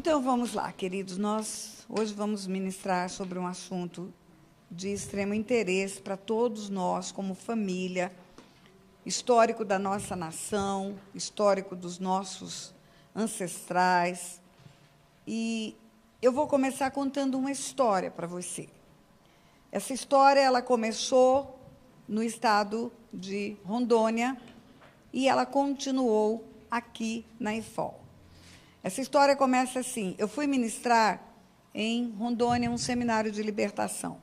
Então, vamos lá, queridos. Nós hoje vamos ministrar sobre um assunto de extremo interesse para todos nós, como família, histórico da nossa nação, histórico dos nossos ancestrais. E eu vou começar contando uma história para você. Essa história, ela começou no estado de Rondônia e ela continuou aqui na IFOL. Essa história começa assim: eu fui ministrar em Rondônia um seminário de libertação.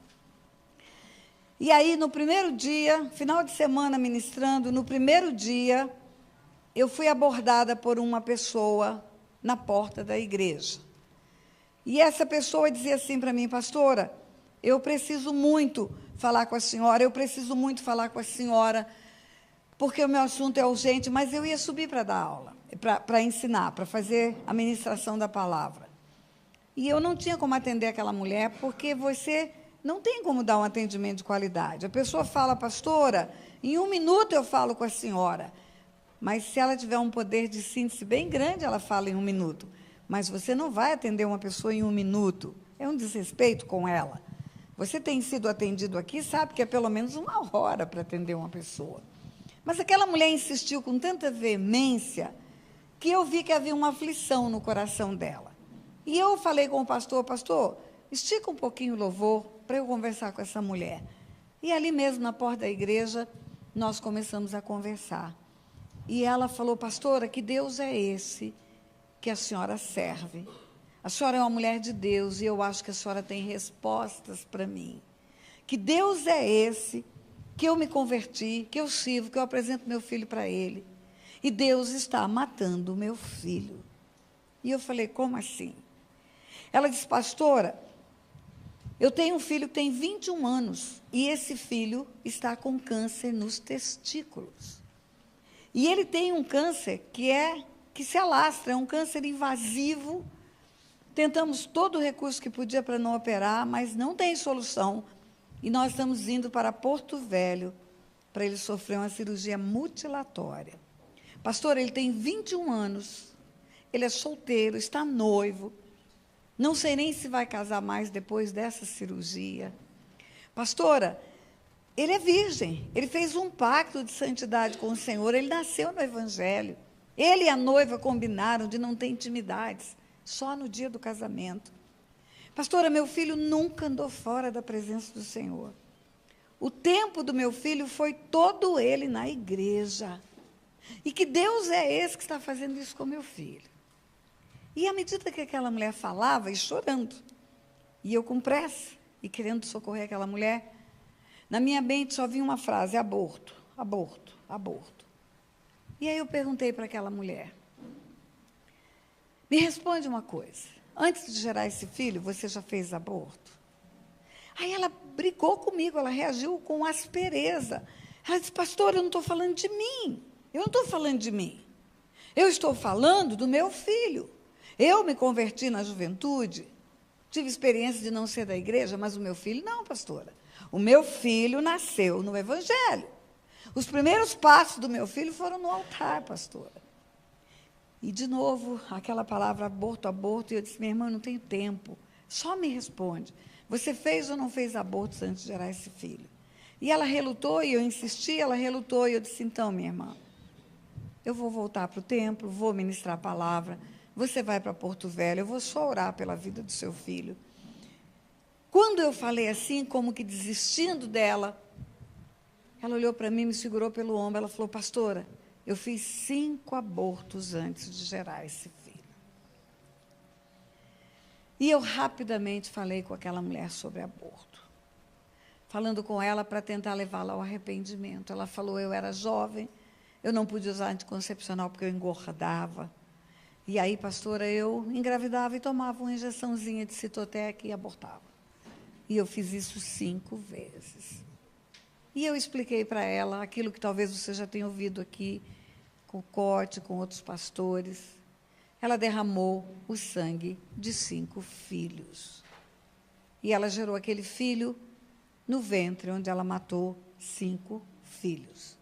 E aí, no primeiro dia, final de semana ministrando, no primeiro dia, eu fui abordada por uma pessoa na porta da igreja. E essa pessoa dizia assim para mim: pastora, eu preciso muito falar com a senhora, porque o meu assunto é urgente, mas eu ia subir para dar aula, para ensinar, para fazer a ministração da palavra. E eu não tinha como atender aquela mulher, porque você não tem como dar um atendimento de qualidade. A pessoa fala: pastora, em 1 minuto eu falo com a senhora. Mas se ela tiver um poder de síntese bem grande, ela fala em 1 minuto. Mas você não vai atender uma pessoa em 1 minuto. É um desrespeito com ela. Você tem sido atendido aqui, sabe que é pelo menos 1 hora para atender uma pessoa. Mas aquela mulher insistiu com tanta veemência que eu vi que havia uma aflição no coração dela. E eu falei com o pastor: pastor, estica um pouquinho o louvor para eu conversar com essa mulher. E ali mesmo, na porta da igreja, nós começamos a conversar. E ela falou: pastora, que Deus é esse que a senhora serve? A senhora é uma mulher de Deus e eu acho que a senhora tem respostas para mim. Que Deus é esse que eu me converti, que eu sirvo, que eu apresento meu filho para ele. E Deus está matando o meu filho. E eu falei: como assim? Ela disse: pastora, eu tenho um filho que tem 21 anos e esse filho está com câncer nos testículos. E ele tem um câncer que se alastra, é um câncer invasivo. Tentamos todo o recurso que podia para não operar, mas não tem solução. E nós estamos indo para Porto Velho para ele sofrer uma cirurgia mutilatória. Pastor, ele tem 21 anos, ele é solteiro, está noivo, não sei nem se vai casar mais depois dessa cirurgia. Pastora, ele é virgem, ele fez um pacto de santidade com o Senhor, ele nasceu no Evangelho. Ele e a noiva combinaram de não ter intimidades, só no dia do casamento. Pastora, meu filho nunca andou fora da presença do Senhor. O tempo do meu filho foi todo ele na igreja. E que Deus é esse que está fazendo isso com meu filho? E à medida que aquela mulher falava, e chorando, e eu com pressa, e querendo socorrer aquela mulher, na minha mente só vinha uma frase: aborto, aborto, aborto. E aí eu perguntei para aquela mulher: me responde uma coisa, antes de gerar esse filho, você já fez aborto? Aí ela brigou comigo, ela reagiu com aspereza. Ela disse: pastor, eu não estou falando de mim, eu estou falando do meu filho. Eu me converti na juventude, tive experiência de não ser da igreja, mas o meu filho não, pastora. O meu filho nasceu no Evangelho. Os primeiros passos do meu filho foram no altar, pastora. E, de novo, aquela palavra aborto, aborto, e eu disse: minha irmã, não tenho tempo, só me responde, você fez ou não fez abortos antes de gerar esse filho? E ela relutou, e eu insisti, ela relutou, e eu disse: então, minha irmã, eu vou voltar para o templo, vou ministrar a palavra, você vai para Porto Velho, eu vou só orar pela vida do seu filho. Quando eu falei assim, como que desistindo dela, ela olhou para mim, me segurou pelo ombro, ela falou: pastora, eu fiz 5 abortos antes de gerar esse filho. E eu rapidamente falei com aquela mulher sobre aborto, falando com ela para tentar levá-la ao arrependimento. Ela falou: eu era jovem, eu não podia usar anticoncepcional porque eu engordava. E aí, pastora, eu engravidava e tomava uma injeçãozinha de Citotec e abortava. E eu fiz isso 5 vezes. E eu expliquei para ela aquilo que talvez você já tenha ouvido aqui, com o Cote, com outros pastores. Ela derramou o sangue de 5 filhos. E ela gerou aquele filho no ventre, onde ela matou 5 filhos.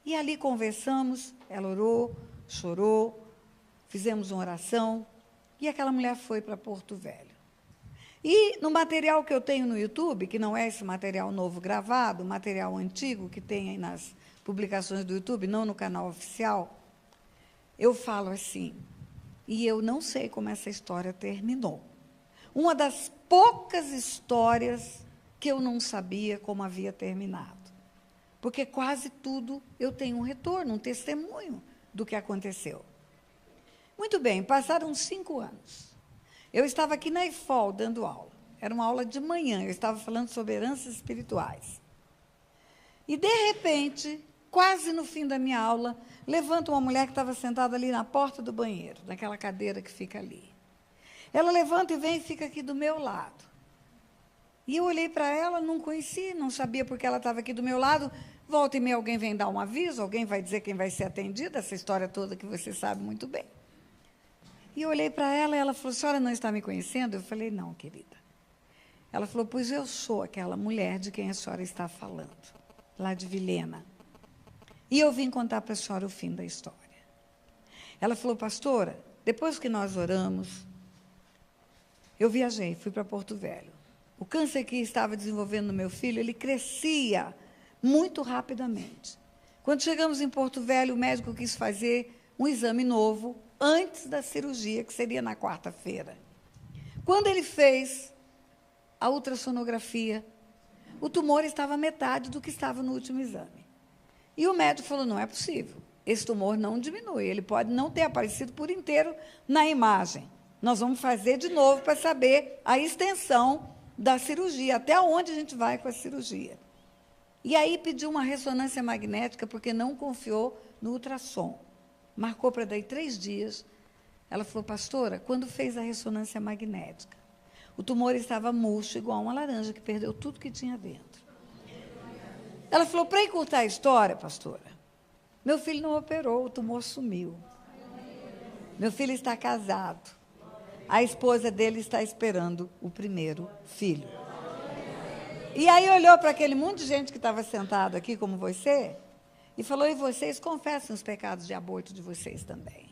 E ali conversamos, ela orou, chorou, fizemos uma oração, E aquela mulher foi para Porto Velho. E no material que eu tenho no YouTube, que não é esse material novo gravado, material antigo que tem aí nas publicações do YouTube, não no canal oficial, eu falo assim, e eu não sei como essa história terminou. Uma das poucas histórias que eu não sabia como havia terminado. Porque quase tudo eu tenho um retorno, um testemunho do que aconteceu. Muito bem, passaram 5 anos. Eu estava aqui na IFOL dando aula. Era uma aula de manhã, eu estava falando sobre heranças espirituais. E, de repente, quase no fim da minha aula, levanta uma mulher que estava sentada ali na porta do banheiro, naquela cadeira que fica ali. Ela levanta e vem e fica aqui do meu lado. E eu olhei para ela, não conheci, não sabia porque ela estava aqui do meu lado. Volta e meia alguém vem dar um aviso, alguém vai dizer quem vai ser atendida, essa história toda que você sabe muito bem. E eu olhei para ela e ela falou, a senhora não está me conhecendo? Eu falei, não, querida. Ela falou, pois eu sou aquela mulher de quem a senhora está falando, lá de Vilhena. E eu vim contar para a senhora o fim da história. Ela falou, pastora, depois que nós oramos, eu viajei, fui para Porto Velho. O câncer que estava desenvolvendo no meu filho, ele crescia muito rapidamente. Quando chegamos em Porto Velho, o médico quis fazer um exame novo, antes da cirurgia, que seria na quarta-feira. Quando ele fez a ultrassonografia, o tumor estava metade do que estava no último exame. E o médico falou, não é possível, esse tumor não diminui, ele pode não ter aparecido por inteiro na imagem. Nós vamos fazer de novo para saber a extensão da cirurgia, até onde a gente vai com a cirurgia. E aí pediu uma ressonância magnética, porque não confiou no ultrassom. Marcou para daí 3 dias. Ela falou, pastora, quando fez a ressonância magnética, o tumor estava murcho, igual uma laranja, que perdeu tudo que tinha dentro. Ela falou, para encurtar a história, pastora, meu filho não operou, o tumor sumiu. Meu filho está casado. A esposa dele está esperando o primeiro filho. E aí olhou para aquele monte de gente que estava sentado aqui, como você, e falou, e vocês confessem os pecados de aborto de vocês também,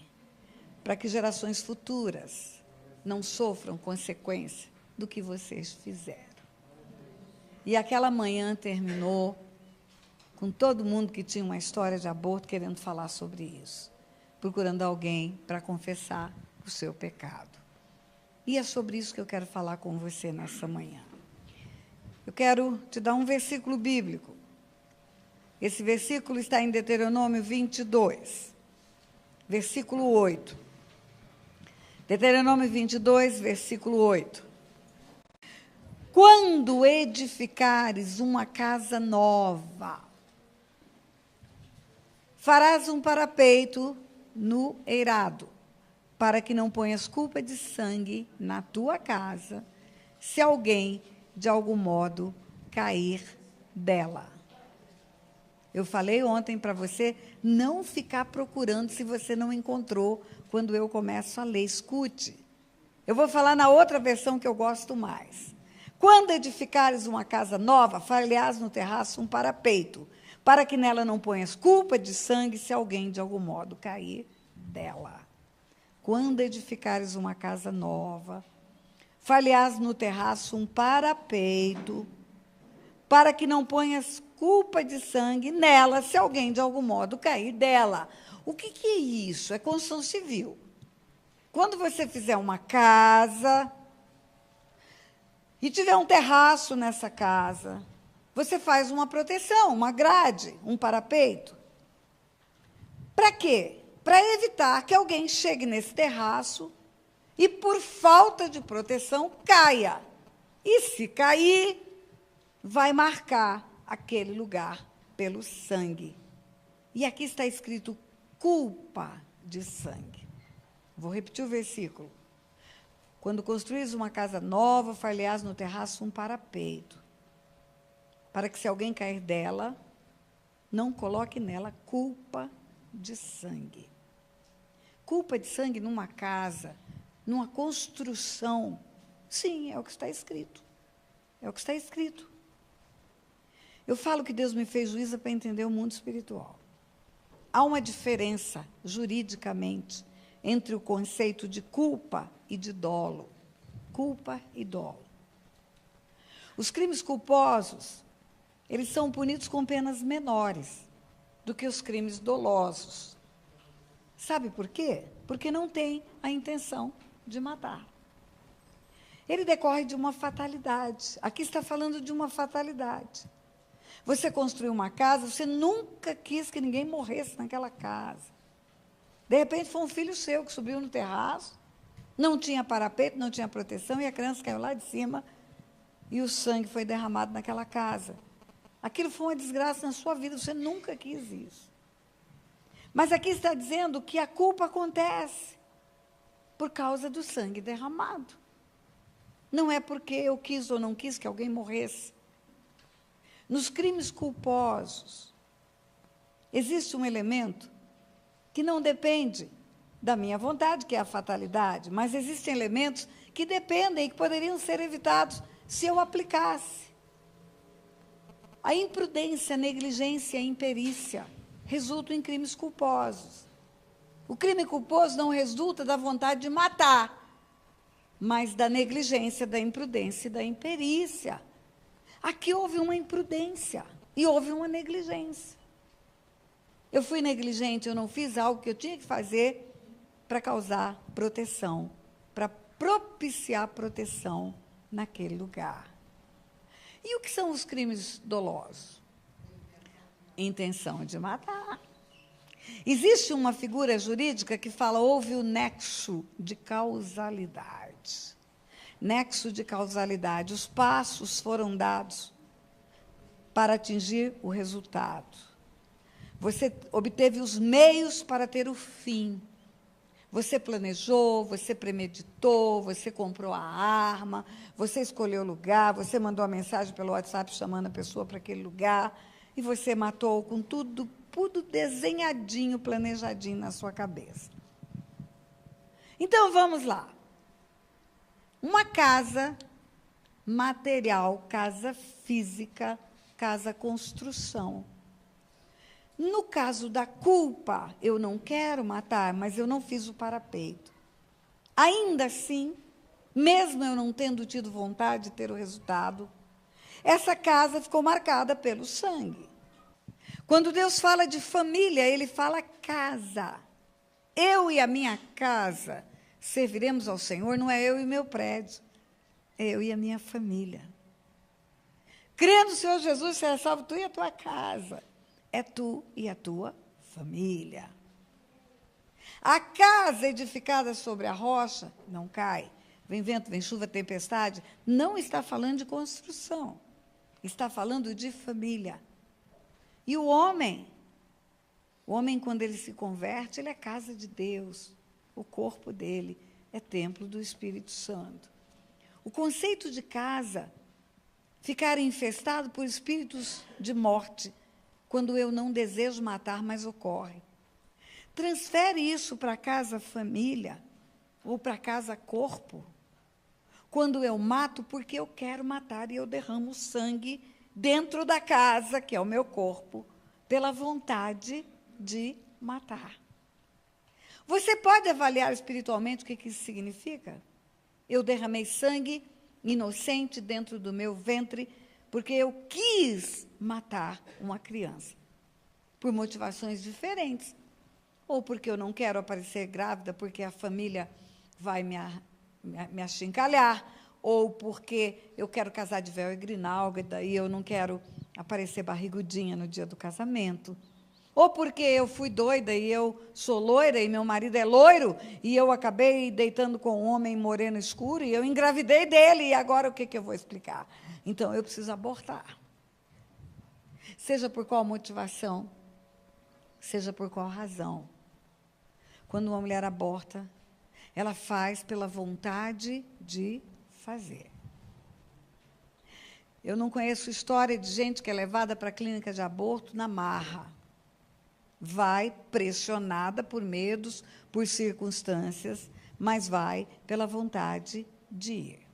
para que gerações futuras não sofram consequência do que vocês fizeram. E aquela manhã terminou com todo mundo que tinha uma história de aborto querendo falar sobre isso, procurando alguém para confessar o seu pecado. E é sobre isso que eu quero falar com você nessa manhã. Eu quero te dar um versículo bíblico. Esse versículo está em Deuteronômio 22, versículo 8. Deuteronômio 22, versículo 8. Quando edificares uma casa nova, farás um parapeito no eirado, para que não ponhas culpa de sangue na tua casa, se alguém, de algum modo, cair dela. Eu falei ontem para você não ficar procurando se você não encontrou quando eu começo a ler. Escute. Eu vou falar na outra versão que eu gosto mais. Quando edificares uma casa nova, far-lhe-ás no terraço um parapeito, para que nela não ponhas culpa de sangue se alguém de algum modo cair dela. Quando edificares uma casa nova, far-lhe-ás no terraço um parapeito, para que não ponhas culpa de sangue nela, se alguém de algum modo cair dela. O que é isso? É construção civil. Quando você fizer uma casa e tiver um terraço nessa casa, você faz uma proteção, uma grade, um parapeito. Para quê? Para evitar que alguém chegue nesse terraço e, por falta de proteção, caia. E se cair, vai marcar aquele lugar pelo sangue. E aqui está escrito culpa de sangue. Vou repetir o versículo. Quando construís uma casa nova, far-lhe-ás no terraço um parapeito, para que se alguém cair dela, não coloque nela culpa de sangue. Culpa de sangue numa casa, numa construção. Sim, é o que está escrito. É o que está escrito. Eu falo que Deus me fez juíza para entender o mundo espiritual. Há uma diferença, juridicamente, entre o conceito de culpa e de dolo. Culpa e dolo. Os crimes culposos, eles são punidos com penas menores do que os crimes dolosos. Sabe por quê? Porque não tem a intenção de matar. Ele decorre de uma fatalidade. Aqui está falando de uma fatalidade. Você construiu uma casa, você nunca quis que ninguém morresse naquela casa. De repente, foi um filho seu que subiu no terraço, não tinha parapeito, não tinha proteção, e a criança caiu lá de cima, e o sangue foi derramado naquela casa. Aquilo foi uma desgraça na sua vida, você nunca quis isso. Mas aqui está dizendo que a culpa acontece por causa do sangue derramado. Não é porque eu quis ou não quis que alguém morresse. Nos crimes culposos, existe um elemento que não depende da minha vontade, que é a fatalidade, mas existem elementos que dependem e que poderiam ser evitados se eu aplicasse. A imprudência, a negligência, a imperícia resultam em crimes culposos. O crime culposo não resulta da vontade de matar, mas da negligência, da imprudência e da imperícia. Aqui houve uma imprudência e houve uma negligência. Eu fui negligente, eu não fiz algo que eu tinha que fazer para causar proteção, para propiciar proteção naquele lugar. E o que são os crimes dolosos? Intenção de matar. Existe uma figura jurídica que fala, houve o nexo de causalidade. Nexo de causalidade. Os passos foram dados para atingir o resultado. Você obteve os meios para ter o fim. Você planejou, você premeditou, você comprou a arma, você escolheu o lugar, você mandou a mensagem pelo WhatsApp chamando a pessoa para aquele lugar, e você matou com tudo desenhadinho, planejadinho na sua cabeça. Então, vamos lá. Uma casa material, casa física, casa construção. No caso da culpa, eu não quero matar, mas eu não fiz o parapeito. Ainda assim, mesmo eu não tendo tido vontade de ter o resultado, essa casa ficou marcada pelo sangue. Quando Deus fala de família, Ele fala casa. Eu e a minha casa serviremos ao Senhor, não é eu e meu prédio, é eu e a minha família. Crendo no Senhor Jesus, será salvo tu e a tua casa. É tu e a tua família. A casa edificada sobre a rocha não cai. Vem vento, vem chuva, tempestade. Não está falando de construção. Está falando de família. E o homem, quando ele se converte, ele é casa de Deus. O corpo dele é templo do Espírito Santo. O conceito de casa, ficar infestado por espíritos de morte, quando eu não desejo matar, mas ocorre. Transfere isso para a casa família ou para a casa corpo. Quando eu mato porque eu quero matar e eu derramo sangue dentro da casa, que é o meu corpo, pela vontade de matar. Você pode avaliar espiritualmente o que isso significa? Eu derramei sangue inocente dentro do meu ventre porque eu quis matar uma criança, por motivações diferentes. Ou porque eu não quero aparecer grávida, porque a família vai me achincalhar, ou porque eu quero casar de véu e grinalda, e daí eu não quero aparecer barrigudinha no dia do casamento. Ou porque eu fui doida e eu sou loira e meu marido é loiro, e eu acabei deitando com um homem moreno escuro, e eu engravidei dele, e agora o que eu vou explicar? Então, eu preciso abortar. Seja por qual motivação, seja por qual razão. Quando uma mulher aborta, ela faz pela vontade de fazer. Eu não conheço história de gente que é levada para a clínica de aborto na marra. Vai pressionada por medos, por circunstâncias, mas vai pela vontade de ir.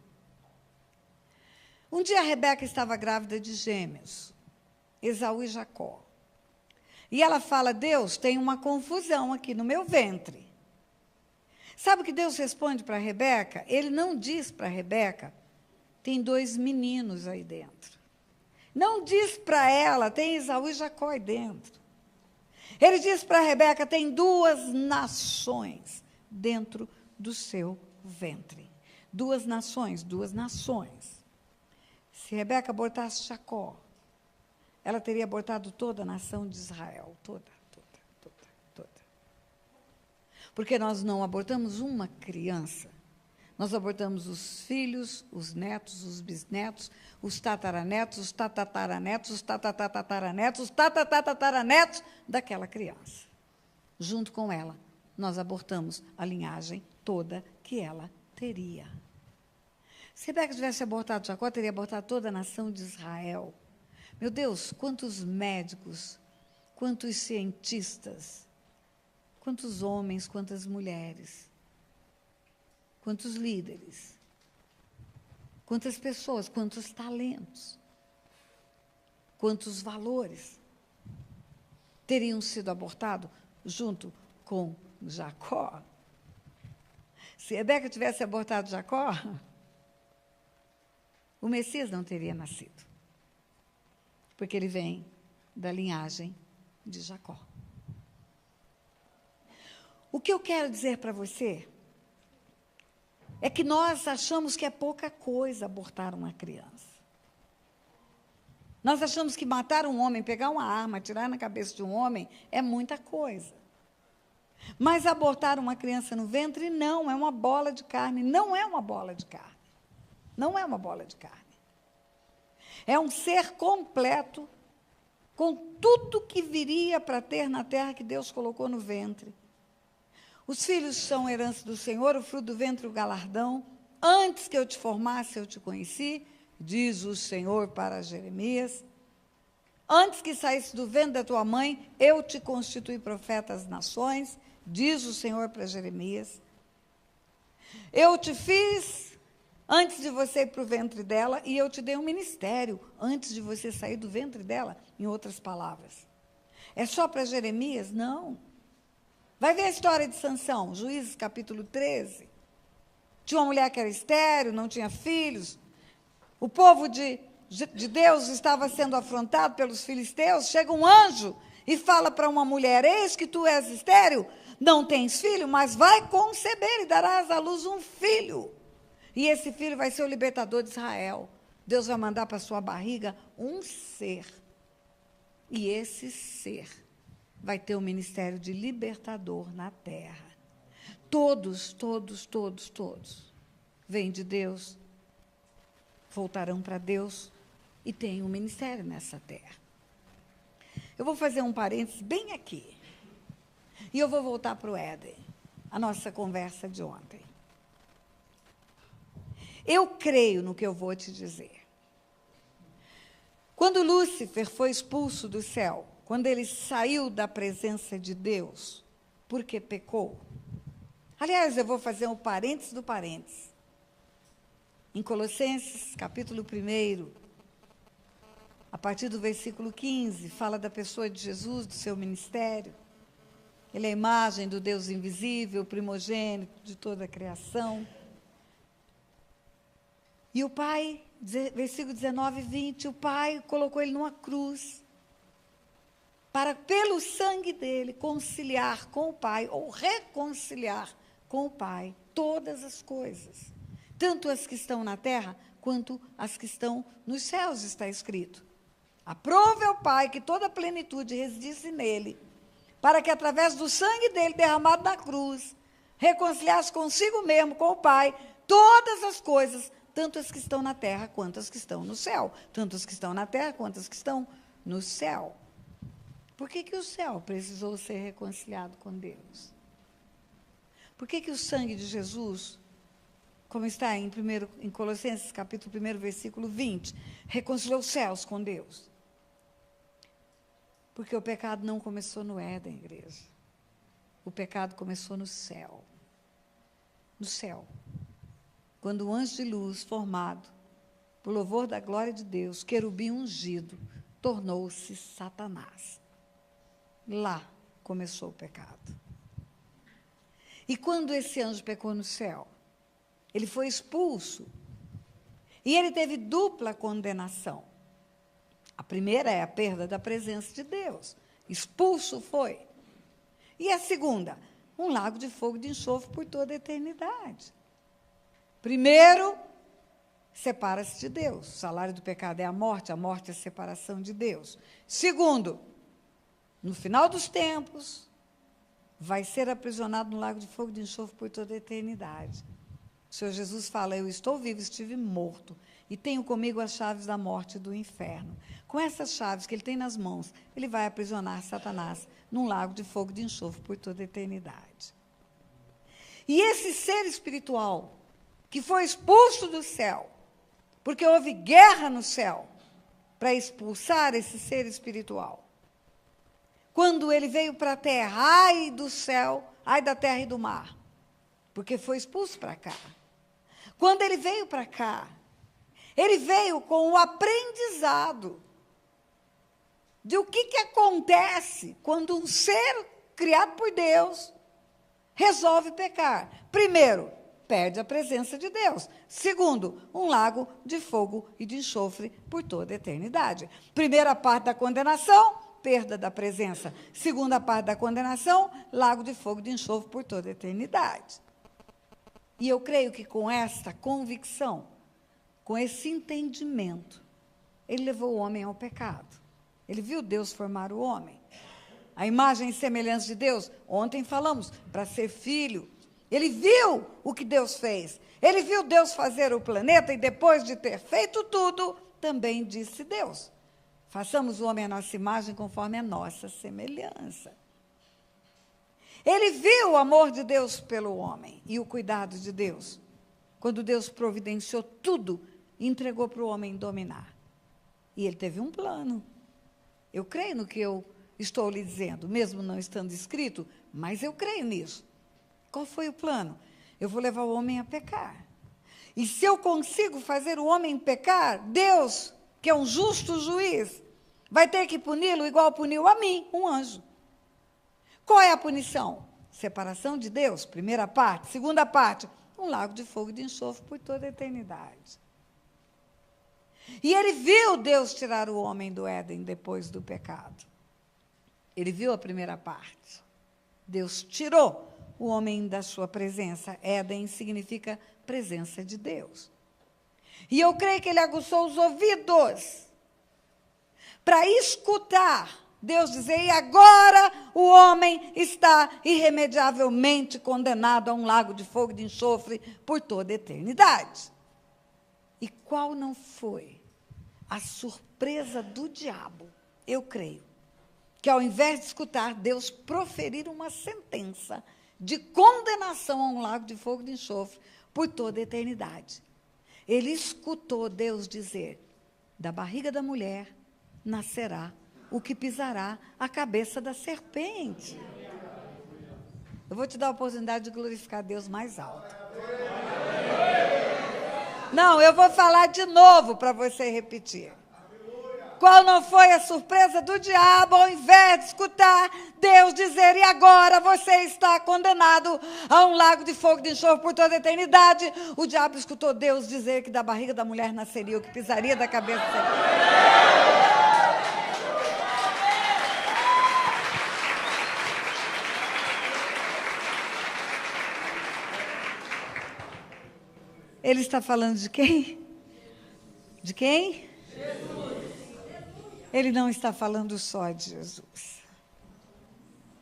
Um dia a Rebeca estava grávida de gêmeos, Esaú e Jacó. E ela fala, Deus, tem uma confusão aqui no meu ventre. Sabe o que Deus responde para Rebeca? Ele não diz para Rebeca, tem 2 meninos aí dentro. Não diz para ela, tem Esaú e Jacó aí dentro. Ele diz para Rebeca, tem 2 nações dentro do seu ventre. 2 nações, 2 nações. Se Rebeca abortasse Jacó, ela teria abortado toda a nação de Israel, toda. Porque nós não abortamos uma criança, nós abortamos os filhos, os netos, os bisnetos, os tataranetos, os tatataranetos, os tatatataranetos, os tatatataranetos daquela criança. Junto com ela, nós abortamos a linhagem toda que ela teria. Se Rebeca tivesse abortado Jacó, teria abortado toda a nação de Israel. Meu Deus, quantos médicos, quantos cientistas, quantos homens, quantas mulheres, quantos líderes, quantas pessoas, quantos talentos, quantos valores teriam sido abortados junto com Jacó. Se Rebeca tivesse abortado Jacó, o Messias não teria nascido, porque ele vem da linhagem de Jacó. O que eu quero dizer para você é que nós achamos que é pouca coisa abortar uma criança. Nós achamos que matar um homem, pegar uma arma, atirar na cabeça de um homem, é muita coisa. Mas abortar uma criança no ventre, não, é uma bola de carne. Não é uma bola de carne. Não é uma bola de carne. É um ser completo, com tudo que viria para ter na terra que Deus colocou no ventre. Os filhos são herança do Senhor, o fruto do ventre, o galardão. Antes que eu te formasse, eu te conheci, diz o Senhor para Jeremias. Antes que saísse do ventre da tua mãe, eu te constituí profeta às nações, diz o Senhor para Jeremias. Eu te fiz antes de você ir para o ventre dela, e eu te dei um ministério antes de você sair do ventre dela, em outras palavras. É só para Jeremias? Não. Vai ver a história de Sansão, Juízes capítulo 13. Tinha uma mulher que era estéril, não tinha filhos. O povo de Deus estava sendo afrontado pelos filisteus. Chega um anjo e fala para uma mulher, eis que tu és estéril, não tens filho, mas vai conceber e darás à luz um filho. E esse filho vai ser o libertador de Israel. Deus vai mandar para sua barriga um ser. E esse ser vai ter o ministério de libertador na terra. Todos vêm de Deus, voltarão para Deus e têm um ministério nessa terra. Eu vou fazer um parênteses bem aqui. E eu vou voltar para o Éden, a nossa conversa de ontem. Eu creio no que eu vou te dizer. Quando Lúcifer foi expulso do céu, quando ele saiu da presença de Deus, porque pecou. Aliás, eu vou fazer um parênteses do parênteses. Em Colossenses, capítulo 1, a partir do versículo 15, fala da pessoa de Jesus, do seu ministério. Ele é a imagem do Deus invisível, o primogênito de toda a criação. E o Pai, versículo 19 e 20, o Pai colocou ele numa cruz, para, pelo sangue dele, conciliar com o Pai, ou reconciliar com o Pai, todas as coisas. Tanto as que estão na terra, quanto as que estão nos céus, está escrito. Aprove ao Pai que toda a plenitude residisse nele, para que, através do sangue dele derramado na cruz, reconciliasse consigo mesmo, com o Pai, todas as coisas, tanto as que estão na terra, quanto as que estão no céu. Tanto as que estão na terra, quanto as que estão no céu. Por que o céu precisou ser reconciliado com Deus? Por que o sangue de Jesus, como está em Colossenses, capítulo 1, versículo 20, reconciliou os céus com Deus? Porque o pecado não começou no Éden, igreja. O pecado começou no céu. No céu. Quando o anjo de luz, formado por louvor da glória de Deus, querubim ungido, tornou-se Satanás. Lá começou o pecado. E quando esse anjo pecou no céu, ele foi expulso. E ele teve dupla condenação. A primeira é a perda da presença de Deus. Expulso foi. E a segunda, um lago de fogo e de enxofre por toda a eternidade. Primeiro, separa-se de Deus. O salário do pecado é a morte é a separação de Deus. Segundo, no final dos tempos, vai ser aprisionado no lago de fogo e de enxofre por toda a eternidade. O Senhor Jesus fala, eu estou vivo, estive morto, e tenho comigo as chaves da morte e do inferno. Com essas chaves que ele tem nas mãos, ele vai aprisionar Satanás num lago de fogo e de enxofre por toda a eternidade. E esse ser espiritual, que foi expulso do céu, porque houve guerra no céu, para expulsar esse ser espiritual, quando ele veio para a terra, ai do céu, ai da terra e do mar, porque foi expulso para cá. Quando ele veio para cá, ele veio com o aprendizado de o que acontece quando um ser criado por Deus resolve pecar. Primeiro, perde a presença de Deus. Segundo, um lago de fogo e de enxofre por toda a eternidade. Primeira parte da condenação, perda da presença. Segunda parte da condenação, lago de fogo e de enxofre por toda a eternidade. E eu creio que com esta convicção, com esse entendimento, ele levou o homem ao pecado. Ele viu Deus formar o homem. A imagem e semelhança de Deus, ontem falamos, para ser filho. Ele viu o que Deus fez. Ele viu Deus fazer o planeta e depois de ter feito tudo, também disse Deus, façamos o homem à nossa imagem conforme a nossa semelhança. Ele viu o amor de Deus pelo homem e o cuidado de Deus. Quando Deus providenciou tudo, entregou para o homem dominar. E ele teve um plano. Eu creio no que eu estou lhe dizendo, mesmo não estando escrito, mas eu creio nisso. Qual foi o plano? Eu vou levar o homem a pecar. E se eu consigo fazer o homem pecar, Deus, que é um justo juiz, vai ter que puni-lo igual puniu a mim, um anjo. Qual é a punição? Separação de Deus, primeira parte. Segunda parte, um lago de fogo e de enxofre por toda a eternidade. E ele viu Deus tirar o homem do Éden depois do pecado. Ele viu a primeira parte. Deus tirou o homem da sua presença. Éden significa presença de Deus. E eu creio que ele aguçou os ouvidos para escutar Deus dizer, e agora o homem está irremediavelmente condenado a um lago de fogo e de enxofre por toda a eternidade. E qual não foi a surpresa do diabo? Eu creio que ao invés de escutar Deus proferir uma sentença de condenação a um lago de fogo e de enxofre por toda a eternidade, ele escutou Deus dizer, da barriga da mulher nascerá o que pisará a cabeça da serpente. Eu vou te dar a oportunidade de glorificar Deus mais alto. Não, eu vou falar de novo para você repetir. Qual não foi a surpresa do diabo, ao invés de escutar Deus dizer, e agora você está condenado a um lago de fogo e de enxofre por toda a eternidade, o diabo escutou Deus dizer que da barriga da mulher nasceria o que pisaria da cabeça da serpente. Ele está falando de quem? De quem? Jesus. Ele não está falando só de Jesus.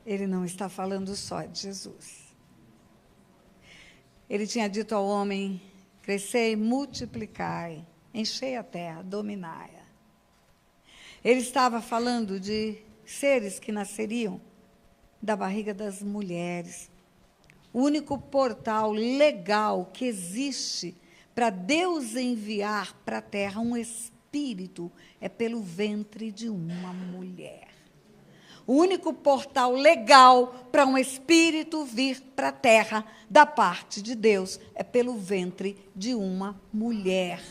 Ele não está falando só de Jesus. Ele tinha dito ao homem, crescei, multiplicai, enchei a terra, dominai-a. Ele estava falando de seres que nasceriam da barriga das mulheres. O único portal legal que existe para Deus enviar para a terra um espírito é pelo ventre de uma mulher. O único portal legal para um espírito vir para a terra da parte de Deus é pelo ventre de uma mulher.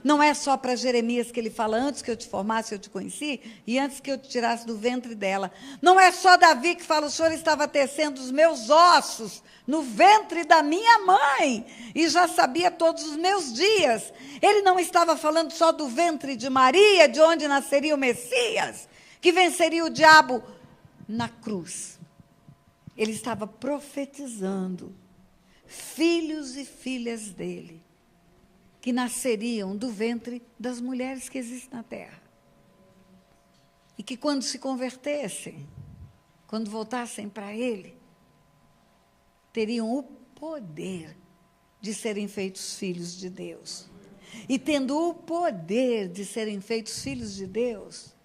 Não é só para Jeremias que ele fala, antes que eu te formasse, eu te conheci, e antes que eu te tirasse do ventre dela. Não é só Davi que fala, o Senhor estava tecendo os meus ossos no ventre da minha mãe, e já sabia todos os meus dias. Ele não estava falando só do ventre de Maria, de onde nasceria o Messias, que venceria o diabo na cruz. Ele estava profetizando filhos e filhas dele, que nasceriam do ventre das mulheres que existem na terra. E que quando se convertessem, quando voltassem para ele, teriam o poder de serem feitos filhos de Deus. E tendo o poder de serem feitos filhos de Deus,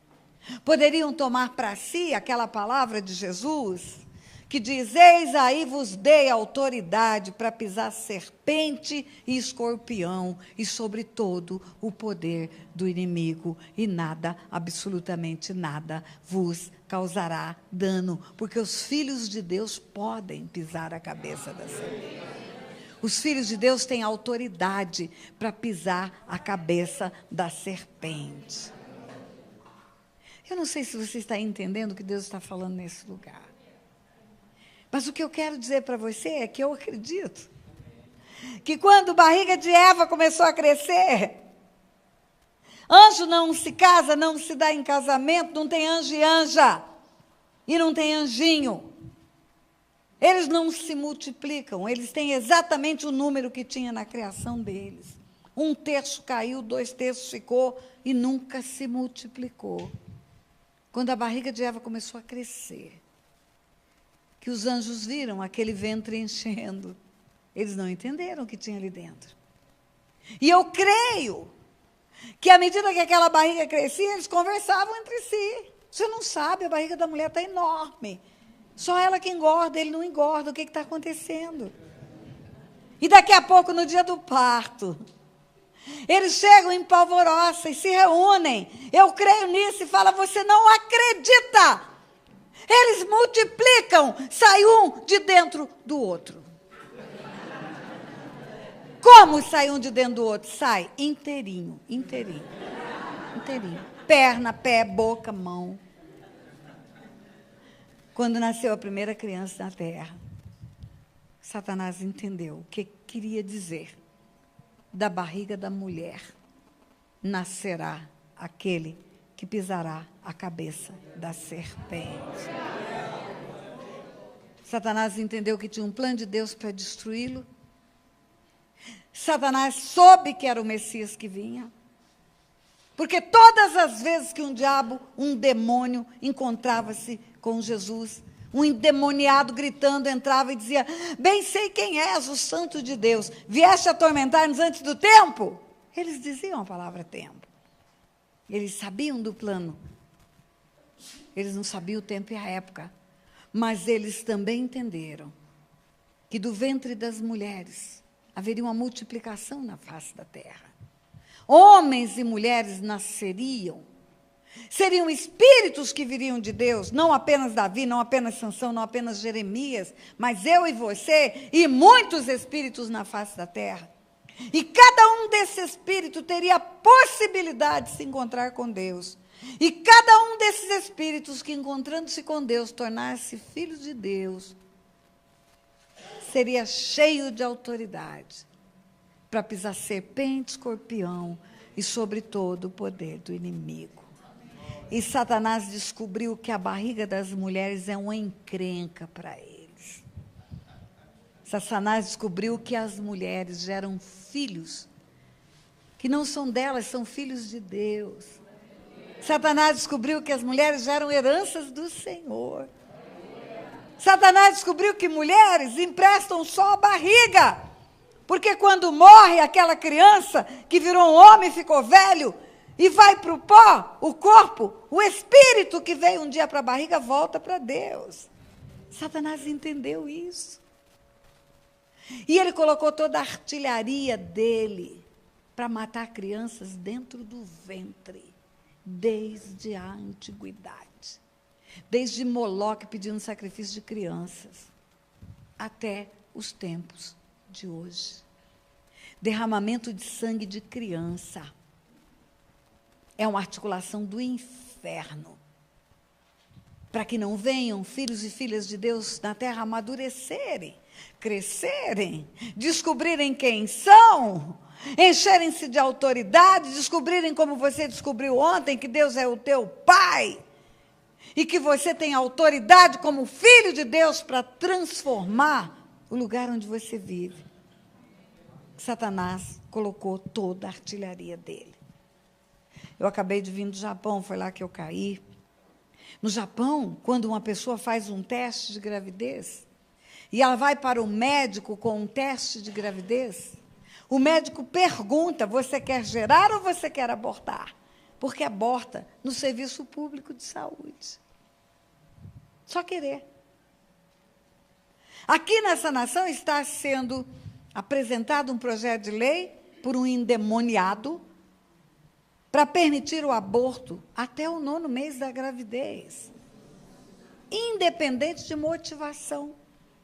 poderiam tomar para si aquela palavra de Jesus, que diz, eis aí vos dei autoridade para pisar serpente e escorpião, e sobre todo o poder do inimigo, e nada, absolutamente nada, vos causará dano, porque os filhos de Deus podem pisar a cabeça da serpente. Os filhos de Deus têm autoridade para pisar a cabeça da serpente. Eu não sei se você está entendendo o que Deus está falando nesse lugar. Mas o que eu quero dizer para você é que eu acredito que quando a barriga de Eva começou a crescer, anjo não se casa, não se dá em casamento, não tem anjo e anja, e não tem anjinho. Eles não se multiplicam, eles têm exatamente o número que tinha na criação deles. 1/3 caiu, 2/3 ficou e nunca se multiplicou. Quando a barriga de Eva começou a crescer, que os anjos viram aquele ventre enchendo, eles não entenderam o que tinha ali dentro. E eu creio que à medida que aquela barriga crescia, eles conversavam entre si. Você não sabe, a barriga da mulher está enorme. Só ela que engorda, ele não engorda. O que está acontecendo? E daqui a pouco, no dia do parto, eles chegam em polvorosa e se reúnem. Eu creio nisso e falo, você não acredita. Eles multiplicam, sai um de dentro do outro. Como sai um de dentro do outro? Sai inteirinho. Perna, pé, boca, mão. Quando nasceu a primeira criança na terra, Satanás entendeu o que queria dizer. Da barriga da mulher nascerá aquele que pisará a cabeça da serpente. Satanás entendeu que tinha um plano de Deus para destruí-lo. Satanás soube que era o Messias que vinha. Porque todas as vezes que um demônio encontrava-se com Jesus, um endemoniado gritando entrava e dizia, bem sei quem és, o santo de Deus, vieste atormentar-nos antes do tempo? Eles diziam a palavra tempo. Eles sabiam do plano. Eles não sabiam o tempo e a época. Mas eles também entenderam que do ventre das mulheres haveria uma multiplicação na face da terra. Homens e mulheres nasceriam. Seriam espíritos que viriam de Deus, não apenas Davi, não apenas Sansão, não apenas Jeremias, mas eu e você e muitos espíritos na face da terra. E cada um desses espíritos teria a possibilidade de se encontrar com Deus. E cada um desses espíritos que, encontrando-se com Deus, tornasse filhos de Deus, seria cheio de autoridade para pisar serpente, escorpião e sobre todo o poder do inimigo. E Satanás descobriu que a barriga das mulheres é uma encrenca para eles. Satanás descobriu que as mulheres geram filhos que não são delas, são filhos de Deus. Satanás descobriu que as mulheres geram heranças do Senhor. Satanás descobriu que mulheres emprestam só a barriga, porque quando morre aquela criança que virou um homem e ficou velho, e vai para o pó, o corpo, o espírito que veio um dia para a barriga volta para Deus. Satanás entendeu isso. E ele colocou toda a artilharia dele para matar crianças dentro do ventre, desde a antiguidade. Desde Moloque pedindo sacrifício de crianças, até os tempos de hoje. Derramamento de sangue de criança. é uma articulação do inferno, para que não venham filhos e filhas de Deus na terra amadurecerem, crescerem, descobrirem quem são, encherem-se de autoridade, descobrirem como você descobriu ontem, que Deus é o teu Pai, e que você tem autoridade como filho de Deus para transformar o lugar onde você vive. Satanás colocou toda a artilharia dele. Eu acabei de vir do Japão, foi lá que eu caí. No Japão, quando uma pessoa faz um teste de gravidez, e ela vai para o médico com um teste de gravidez, o médico pergunta, você quer gerar ou você quer abortar? Porque aborta no serviço público de saúde. Só querer. Aqui nessa nação está sendo apresentado um projeto de lei por um endemoniado para permitir o aborto até o 9º mês da gravidez, independente de motivação.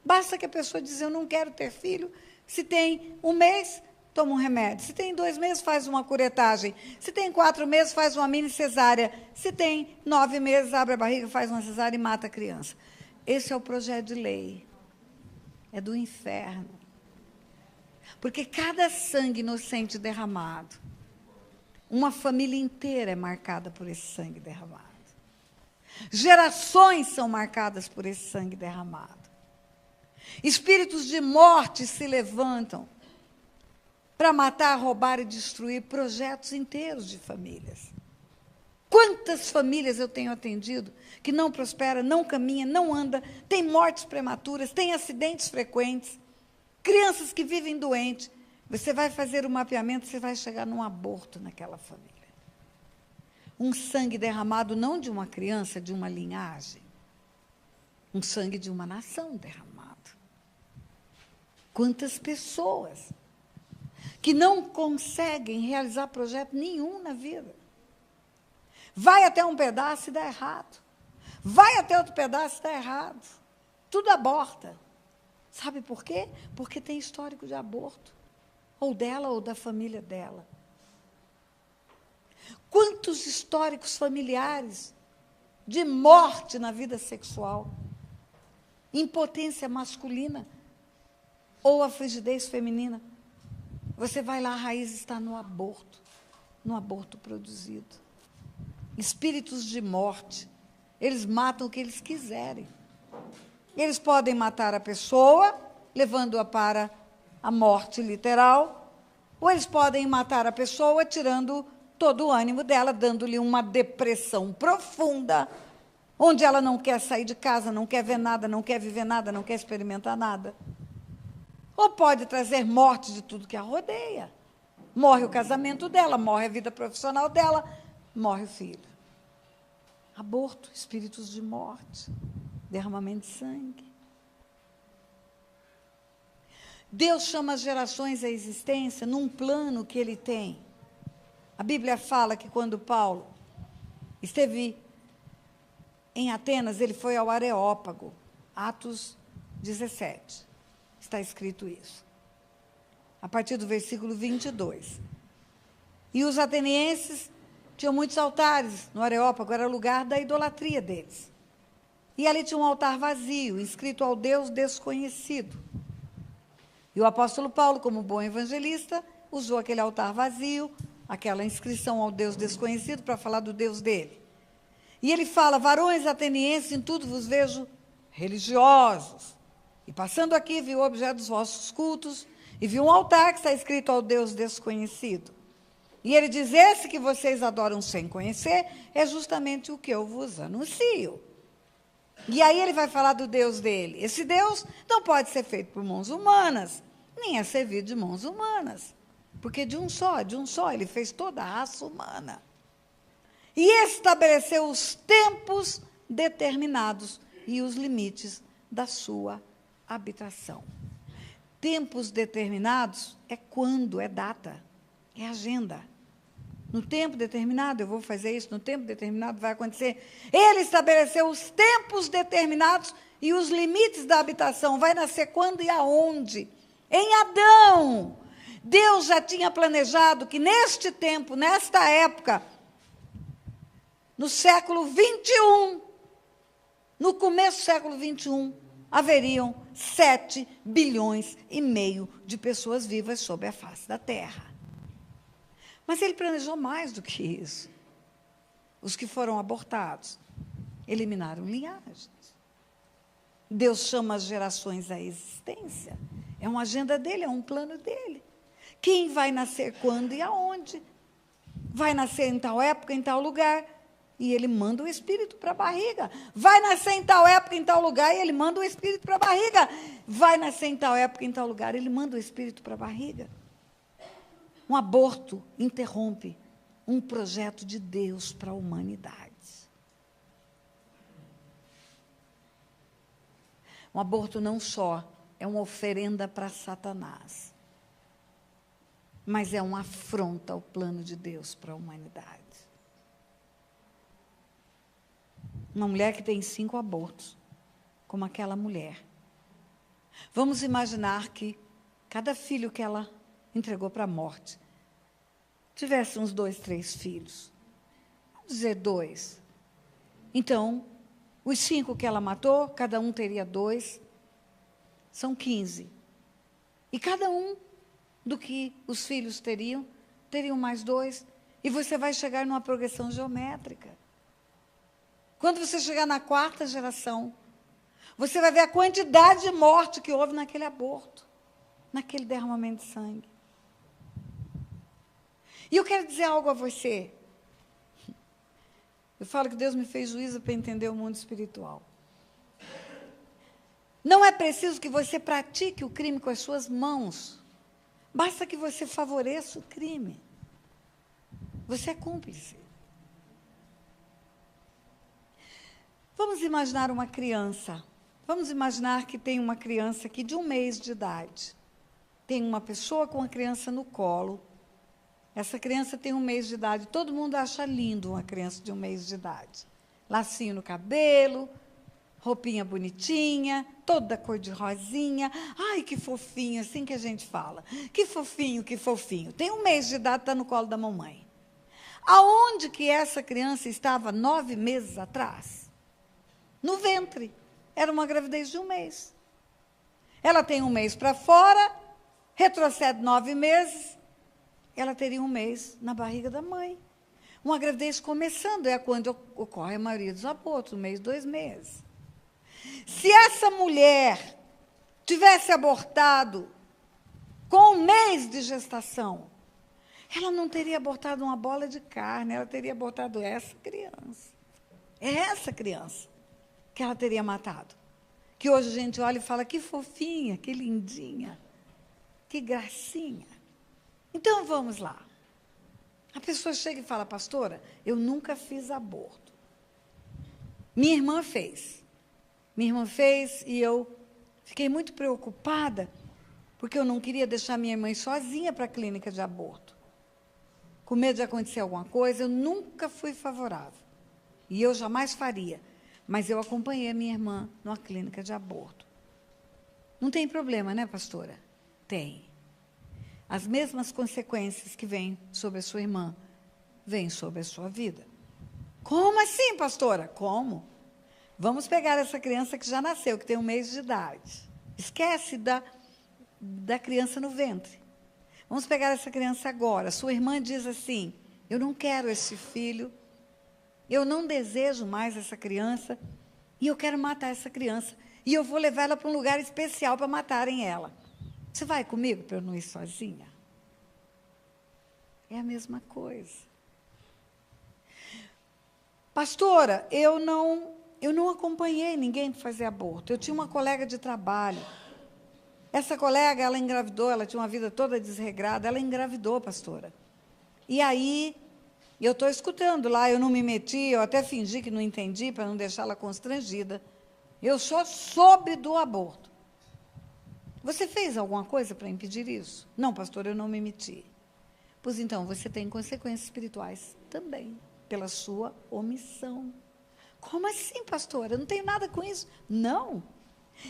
Basta que a pessoa diz, eu não quero ter filho. Se tem 1 mês, toma um remédio. Se tem 2 meses, faz uma curetagem. Se tem 4 meses, faz uma mini cesárea. Se tem 9 meses, abre a barriga, faz uma cesárea e mata a criança. Esse é o projeto de lei. É do inferno. Porque cada sangue inocente derramado, uma família inteira é marcada por esse sangue derramado. Gerações são marcadas por esse sangue derramado. Espíritos de morte se levantam para matar, roubar e destruir projetos inteiros de famílias. Quantas famílias eu tenho atendido que não prospera, não caminha, não anda, tem mortes prematuras, tem acidentes frequentes, crianças que vivem doentes. Você vai fazer o mapeamento, você vai chegar num aborto naquela família. Um sangue derramado não de uma criança, de uma linhagem. Um sangue de uma nação derramado. Quantas pessoas que não conseguem realizar projeto nenhum na vida. Vai até um pedaço e dá errado. Vai até outro pedaço e dá errado. Tudo aborta. Sabe por quê? Porque tem histórico de aborto. Ou dela ou da família dela. Quantos históricos familiares de morte na vida sexual? Impotência masculina ou a frigidez feminina. Você vai lá, a raiz está no aborto produzido. Espíritos de morte, eles matam o que eles quiserem. Eles podem matar a pessoa, levando-a para a morte literal, ou eles podem matar a pessoa, tirando todo o ânimo dela, dando-lhe uma depressão profunda, onde ela não quer sair de casa, não quer ver nada, não quer viver nada, não quer experimentar nada. Ou pode trazer morte de tudo que a rodeia. Morre o casamento dela, morre a vida profissional dela, morre o filho. Aborto, espíritos de morte, derramamento de sangue. Deus chama as gerações à existência num plano que Ele tem. A Bíblia fala que quando Paulo esteve em Atenas, ele foi ao Areópago, Atos 17. Está escrito isso. A partir do versículo 22. E os atenienses tinham muitos altares no Areópago, era o lugar da idolatria deles. E ali tinha um altar vazio, inscrito ao Deus desconhecido. E o apóstolo Paulo, como bom evangelista, usou aquele altar vazio, aquela inscrição ao Deus desconhecido, para falar do Deus dele. E ele fala, varões atenienses, em tudo vos vejo religiosos. E passando aqui, viu o objeto dos vossos cultos, e viu um altar que está escrito ao Deus desconhecido. E ele diz, esse que vocês adoram sem conhecer, é justamente o que eu vos anuncio. E aí ele vai falar do Deus dele. Esse Deus não pode ser feito por mãos humanas, nem é servido de mãos humanas. Porque de um só, ele fez toda a raça humana. E estabeleceu os tempos determinados e os limites da sua habitação. Tempos determinados é quando, é data, é agenda. No tempo determinado eu vou fazer isso, no tempo determinado vai acontecer. Ele estabeleceu os tempos determinados e os limites da habitação. Vai nascer quando e aonde? Em Adão. Deus já tinha planejado que neste tempo, nesta época, no século 21, no começo do século 21, haveriam 7 bilhões e meio de pessoas vivas sobre a face da Terra. Mas ele planejou mais do que isso. Os que foram abortados eliminaram linhagens. Deus chama as gerações à existência. É uma agenda dele, é um plano dele. Quem vai nascer quando e aonde? Vai nascer em tal época, em tal lugar. E ele manda o espírito para a barriga. Vai nascer em tal época, em tal lugar, e ele manda o espírito para a barriga. Vai nascer em tal época, em tal lugar, ele manda o espírito para a barriga. Um aborto interrompe um projeto de Deus para a humanidade. Um aborto não só é uma oferenda para Satanás, mas é uma afronta ao plano de Deus para a humanidade. Uma mulher que tem 5 abortos, como aquela mulher. Vamos imaginar que cada filho que ela entregou para a morte tivesse uns 2, 3 filhos. Vamos dizer 2. Então, os 5 que ela matou, cada um teria 2. São 15. E cada um do que os filhos teriam mais 2. E você vai chegar numa progressão geométrica. Quando você chegar na 4ª geração, você vai ver a quantidade de morte que houve naquele aborto, naquele derramamento de sangue. E eu quero dizer algo a você. Eu falo que Deus me fez juízo para entender o mundo espiritual. Não é preciso que você pratique o crime com as suas mãos. Basta que você favoreça o crime. Você é cúmplice. Vamos imaginar uma criança. Vamos imaginar que tem uma criança aqui de 1 mês de idade. Tem uma pessoa com a criança no colo. Essa criança tem 1 mês de idade. Todo mundo acha lindo uma criança de 1 mês de idade. Lacinho no cabelo, roupinha bonitinha, toda cor de rosinha. Ai, que fofinho, assim que a gente fala. Que fofinho, que fofinho. Tem 1 mês de idade, está no colo da mamãe. Aonde que essa criança estava 9 meses atrás? No ventre. Era uma gravidez de 1 mês. Ela tem 1 mês para fora, retrocede 9 meses, ela teria 1 mês na barriga da mãe. Uma gravidez começando, é quando ocorre a maioria dos abortos, 1 mês, 2 meses. Se essa mulher tivesse abortado com 1 mês de gestação, ela não teria abortado uma bola de carne, ela teria abortado essa criança. É essa criança que ela teria matado. Que hoje a gente olha e fala, que fofinha, que lindinha, que gracinha. Então, vamos lá. A pessoa chega e fala, pastora, eu nunca fiz aborto. Minha irmã fez. Minha irmã fez e eu fiquei muito preocupada, porque eu não queria deixar minha mãe sozinha para a clínica de aborto. Com medo de acontecer alguma coisa, eu nunca fui favorável. E eu jamais faria. Mas eu acompanhei a minha irmã numa clínica de aborto. Não tem problema, né, pastora? Tem. As mesmas consequências que vêm sobre a sua irmã, vêm sobre a sua vida. Como assim, pastora? Como? Vamos pegar essa criança que já nasceu, que tem 1 mês de idade. Esquece da criança no ventre. Vamos pegar essa criança agora. Sua irmã diz assim, eu não quero esse filho, eu não desejo mais essa criança, e eu quero matar essa criança, e eu vou levar ela para um lugar especial para matarem ela. Você vai comigo para eu não ir sozinha? É a mesma coisa. Pastora, eu não acompanhei ninguém para fazer aborto. Eu tinha uma colega de trabalho. Essa colega, ela engravidou, ela tinha uma vida toda desregrada, ela engravidou, pastora. E aí, eu estou escutando lá, eu não me meti, eu até fingi que não entendi, para não deixá-la constrangida. Eu só soube do aborto. Você fez alguma coisa para impedir isso? Não, pastor, eu não me meti. Pois então, você tem consequências espirituais também, pela sua omissão. Como assim, pastora? Eu não tenho nada com isso. Não.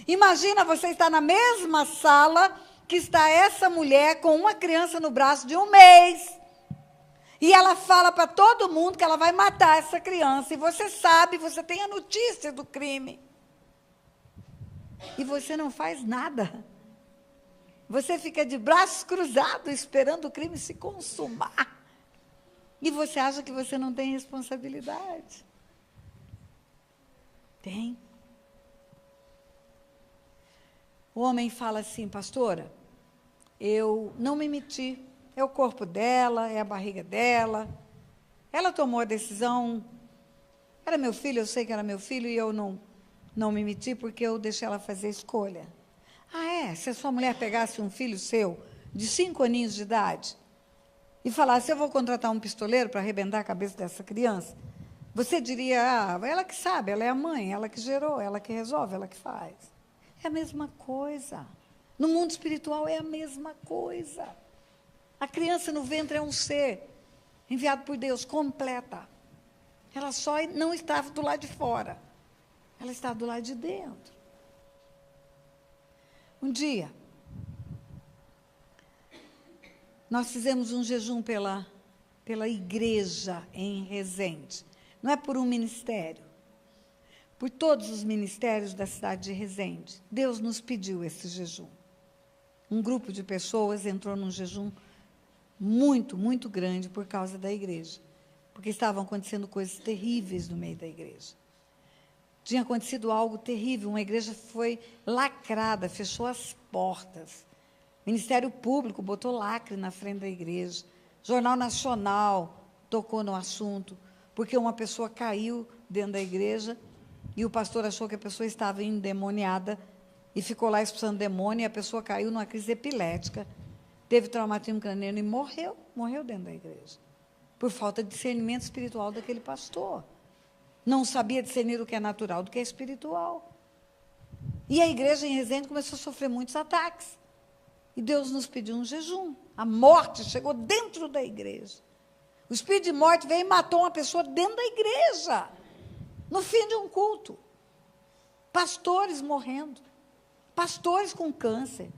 Imagina você estar na mesma sala que está essa mulher com uma criança no braço de 1 mês. E ela fala para todo mundo que ela vai matar essa criança. E você sabe, você tem a notícia do crime. E você não faz nada. Você fica de braços cruzados esperando o crime se consumar. E você acha que você não tem responsabilidade. Tem. O homem fala assim, pastora, eu não me meti. É o corpo dela, é a barriga dela. Ela tomou a decisão. Era meu filho, eu sei que era meu filho, e eu não me meti porque eu deixei ela fazer a escolha. Ah, é? Se a sua mulher pegasse um filho seu, de 5 aninhos de idade, e falasse, eu vou contratar um pistoleiro para arrebentar a cabeça dessa criança, você diria, ah, ela que sabe, ela é a mãe, ela que gerou, ela que resolve, ela que faz. É a mesma coisa. No mundo espiritual é a mesma coisa. A criança no ventre é um ser enviado por Deus, completa. Ela só não estava do lado de fora. Ela está do lado de dentro. Um dia, nós fizemos um jejum pela igreja em Resende. Não é por um ministério. Por todos os ministérios da cidade de Resende. Deus nos pediu esse jejum. Um grupo de pessoas entrou num jejum muito, muito grande por causa da igreja. Porque estavam acontecendo coisas terríveis no meio da igreja. Tinha acontecido algo terrível, uma igreja foi lacrada, fechou as portas. O Ministério Público botou lacre na frente da igreja. O Jornal Nacional tocou no assunto, porque uma pessoa caiu dentro da igreja e o pastor achou que a pessoa estava endemoniada e ficou lá expulsando demônio, e a pessoa caiu numa crise epilética, teve traumatismo craniano e morreu dentro da igreja, por falta de discernimento espiritual daquele pastor. Não sabia discernir o que é natural do que é espiritual. E a igreja em Resende começou a sofrer muitos ataques. E Deus nos pediu um jejum. A morte chegou dentro da igreja. O espírito de morte veio e matou uma pessoa dentro da igreja, no fim de um culto. Pastores morrendo. Pastores com câncer.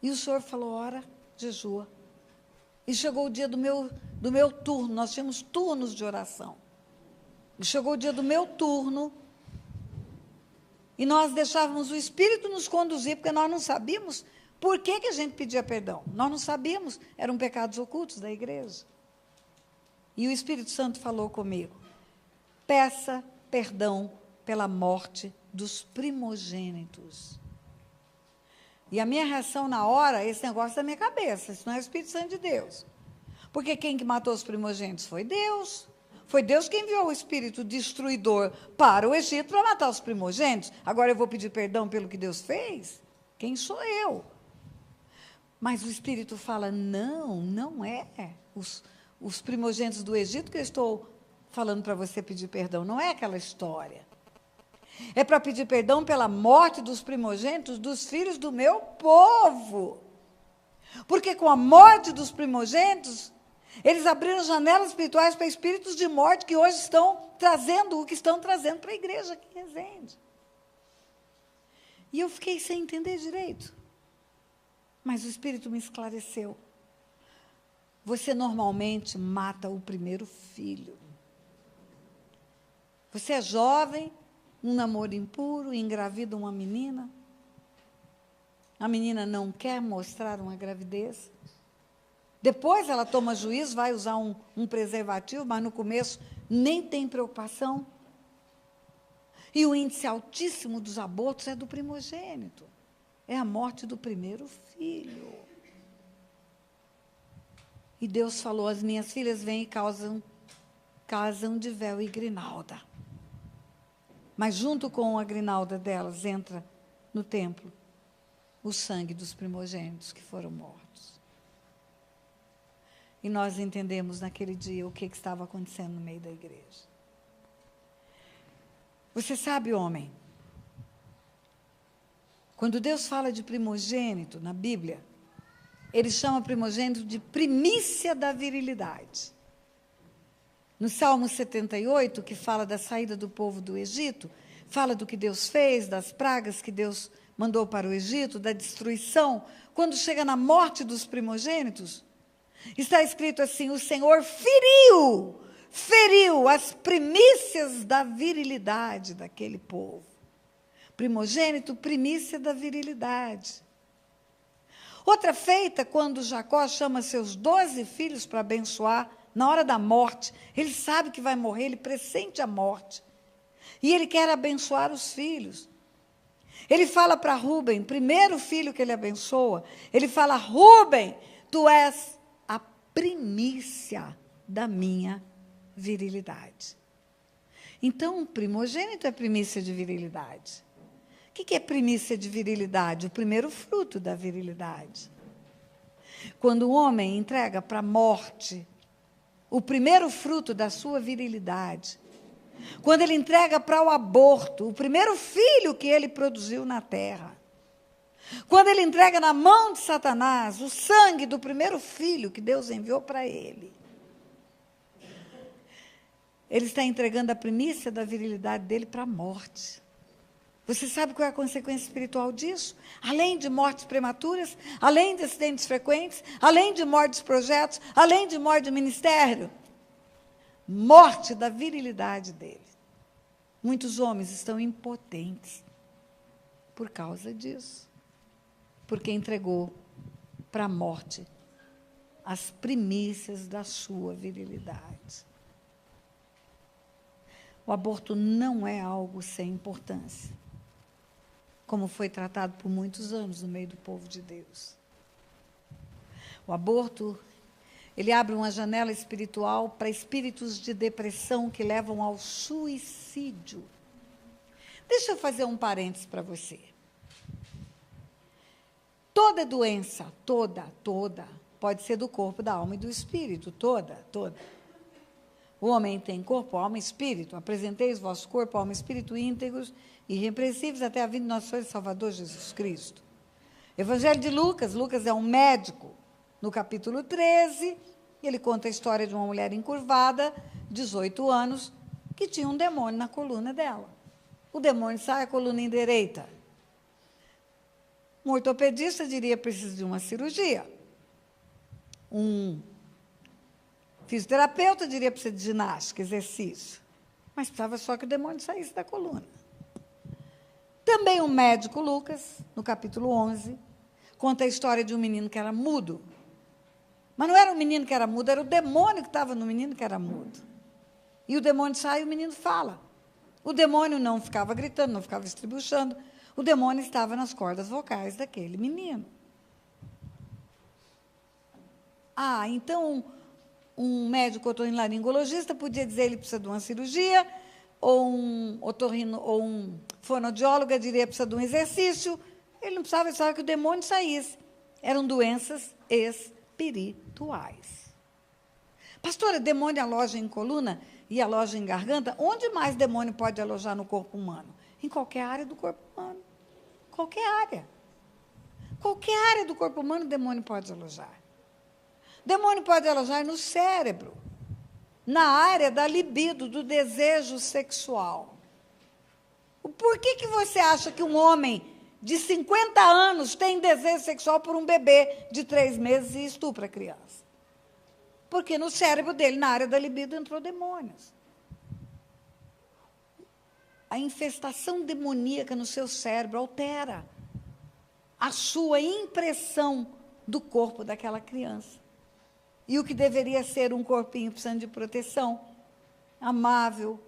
E o Senhor falou, ora, jejua. E chegou o dia do meu turno. Nós tínhamos turnos de oração. E chegou o dia do meu turno, e nós deixávamos o Espírito nos conduzir, porque nós não sabíamos por que a gente pedia perdão. Nós não sabíamos, eram pecados ocultos da igreja. E o Espírito Santo falou comigo, peça perdão pela morte dos primogênitos. E a minha reação na hora, esse negócio da minha cabeça, isso não é o Espírito Santo de Deus. Porque quem que matou os primogênitos foi Deus. Foi Deus que enviou o espírito destruidor para o Egito para matar os primogênitos. Agora eu vou pedir perdão pelo que Deus fez? Quem sou eu? Mas o espírito fala, não é os primogênitos do Egito que eu estou falando para você pedir perdão. Não é aquela história. É para pedir perdão pela morte dos primogênitos dos filhos do meu povo. Porque com a morte dos primogênitos, eles abriram janelas espirituais para espíritos de morte que hoje estão trazendo o que estão trazendo para a igreja aqui em Resende. E eu fiquei sem entender direito. Mas o Espírito me esclareceu. Você normalmente mata o primeiro filho. Você é jovem, um namoro impuro, engravida uma menina. A menina não quer mostrar uma gravidez. Depois ela toma juízo, vai usar um preservativo, mas no começo nem tem preocupação. E o índice altíssimo dos abortos é do primogênito. É a morte do primeiro filho. E Deus falou, as minhas filhas vêm e casam de véu e grinalda. Mas junto com a grinalda delas entra no templo o sangue dos primogênitos que foram mortos. E nós entendemos naquele dia o que estava acontecendo no meio da igreja. Você sabe, homem, quando Deus fala de primogênito na Bíblia, Ele chama primogênito de primícia da virilidade. No Salmo 78, que fala da saída do povo do Egito, fala do que Deus fez, das pragas que Deus mandou para o Egito, da destruição. Quando chega na morte dos primogênitos, Está escrito assim: o Senhor feriu as primícias da virilidade daquele povo. Primogênito, primícia da virilidade. Outra feita, quando Jacó chama seus 12 filhos para abençoar, na hora da morte, ele sabe que vai morrer, ele pressente a morte. E ele quer abençoar os filhos. Ele fala para Rúben, primeiro filho que ele abençoa, ele fala: Rúben, tu és a primícia da minha virilidade. Então, o primogênito é primícia de virilidade. O que é primícia de virilidade? O primeiro fruto da virilidade. Quando o homem entrega para a morte o primeiro fruto da sua virilidade, quando ele entrega para o aborto o primeiro filho que ele produziu na terra, quando ele entrega na mão de Satanás o sangue do primeiro filho que Deus enviou para ele, ele está entregando a primícia da virilidade dele para a morte. Você sabe qual é a consequência espiritual disso? Além de mortes prematuras, além de acidentes frequentes, além de mortes de projetos, além de morte de ministério, morte da virilidade dele. Muitos homens estão impotentes por causa disso, porque entregou para a morte as primícias da sua virilidade. O aborto não é algo sem importância, como foi tratado por muitos anos no meio do povo de Deus. O aborto, ele abre uma janela espiritual para espíritos de depressão que levam ao suicídio. Deixa eu fazer um parênteses para você. Toda doença, toda, pode ser do corpo, da alma e do espírito, toda. O homem tem corpo, alma e espírito. Apresentei os vossos corpo, alma e espírito íntegros e irrepreensíveis até a vinda do nosso Senhor e Salvador Jesus Cristo. Evangelho de Lucas. Lucas é um médico. No capítulo 13, ele conta a história de uma mulher encurvada, 18 anos, que tinha um demônio na coluna dela. O demônio sai, a coluna endireita. Um ortopedista diria: precisa de uma cirurgia. Um fisioterapeuta diria: precisa de ginástica, exercício. Mas precisava só que o demônio saísse da coluna. Também o médico Lucas, no capítulo 11, conta a história de um menino que era mudo. Mas não era o menino que era mudo, era o demônio que estava no menino que era mudo. E o demônio sai e o menino fala. O demônio não ficava gritando, não ficava estribuchando. O demônio estava nas cordas vocais daquele menino. Então um médico otorrinolaringologista podia dizer: ele precisa de uma cirurgia, ou um fonoaudiólogo diria: precisa de um exercício. Ele não precisava, ele precisava que o demônio saísse. Eram doenças espirituais. Pastora, demônio aloja em coluna e aloja em garganta? Onde mais demônio pode alojar no corpo humano? Em qualquer área do corpo humano. Qualquer área. Qualquer área do corpo humano o demônio pode alojar. Demônio pode alojar no cérebro, na área da libido, do desejo sexual. Por que você acha que um homem de 50 anos tem desejo sexual por um bebê de 3 meses e estupra a criança? Porque no cérebro dele, na área da libido, entrou demônios. A infestação demoníaca no seu cérebro altera a sua impressão do corpo daquela criança. E o que deveria ser um corpinho precisando de proteção, amável,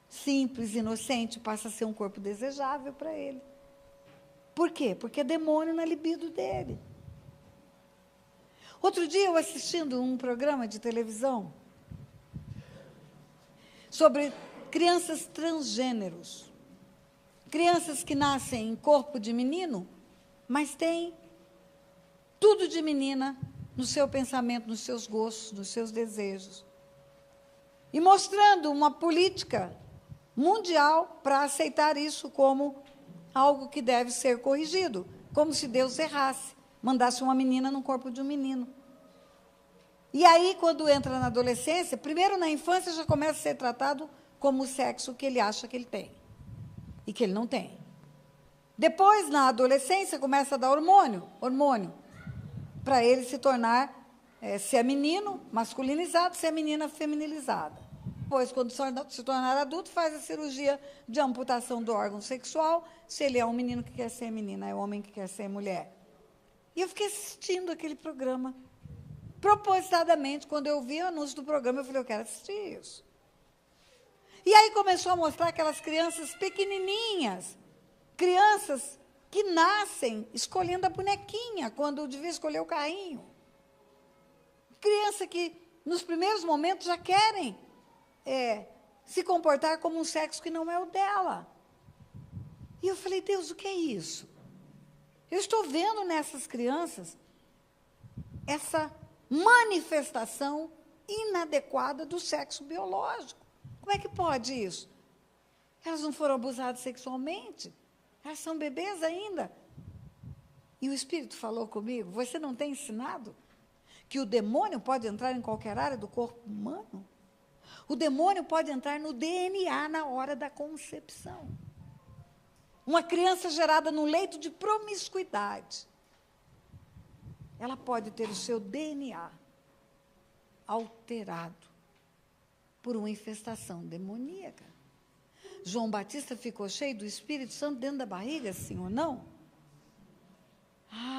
simples, inocente, passa a ser um corpo desejável para ele. Por quê? Porque é demônio na libido dele. Outro dia, eu assistindo um programa de televisão sobre crianças transgêneros. Crianças que nascem em corpo de menino, mas têm tudo de menina no seu pensamento, nos seus gostos, nos seus desejos. E mostrando uma política mundial para aceitar isso como algo que deve ser corrigido, como se Deus errasse, mandasse uma menina no corpo de um menino. E aí, quando entra na adolescência, primeiro na infância já começa a ser tratado como o sexo que ele acha que ele tem e que ele não tem. Depois, na adolescência, começa a dar hormônio, para ele se tornar se é menino, masculinizado, se é menina, feminilizada. Depois, quando se tornar adulto, faz a cirurgia de amputação do órgão sexual, se ele é um menino que quer ser menina, é um homem que quer ser mulher. E eu fiquei assistindo aquele programa. Propositadamente, quando eu vi o anúncio do programa, eu falei, eu quero assistir isso. E aí começou a mostrar aquelas crianças pequenininhas, crianças que nascem escolhendo a bonequinha, quando devia escolher o carrinho. Criança que, nos primeiros momentos, já querem se comportar como um sexo que não é o dela. E eu falei, Deus, o que é isso? Eu estou vendo nessas crianças essa manifestação inadequada do sexo biológico. Como é que pode isso? Elas não foram abusadas sexualmente? Elas são bebês ainda? E o Espírito falou comigo, você não tem ensinado que o demônio pode entrar em qualquer área do corpo humano? O demônio pode entrar no DNA na hora da concepção. Uma criança gerada no leito de promiscuidade, ela pode ter o seu DNA alterado por uma infestação demoníaca. João Batista ficou cheio do Espírito Santo dentro da barriga, sim ou não?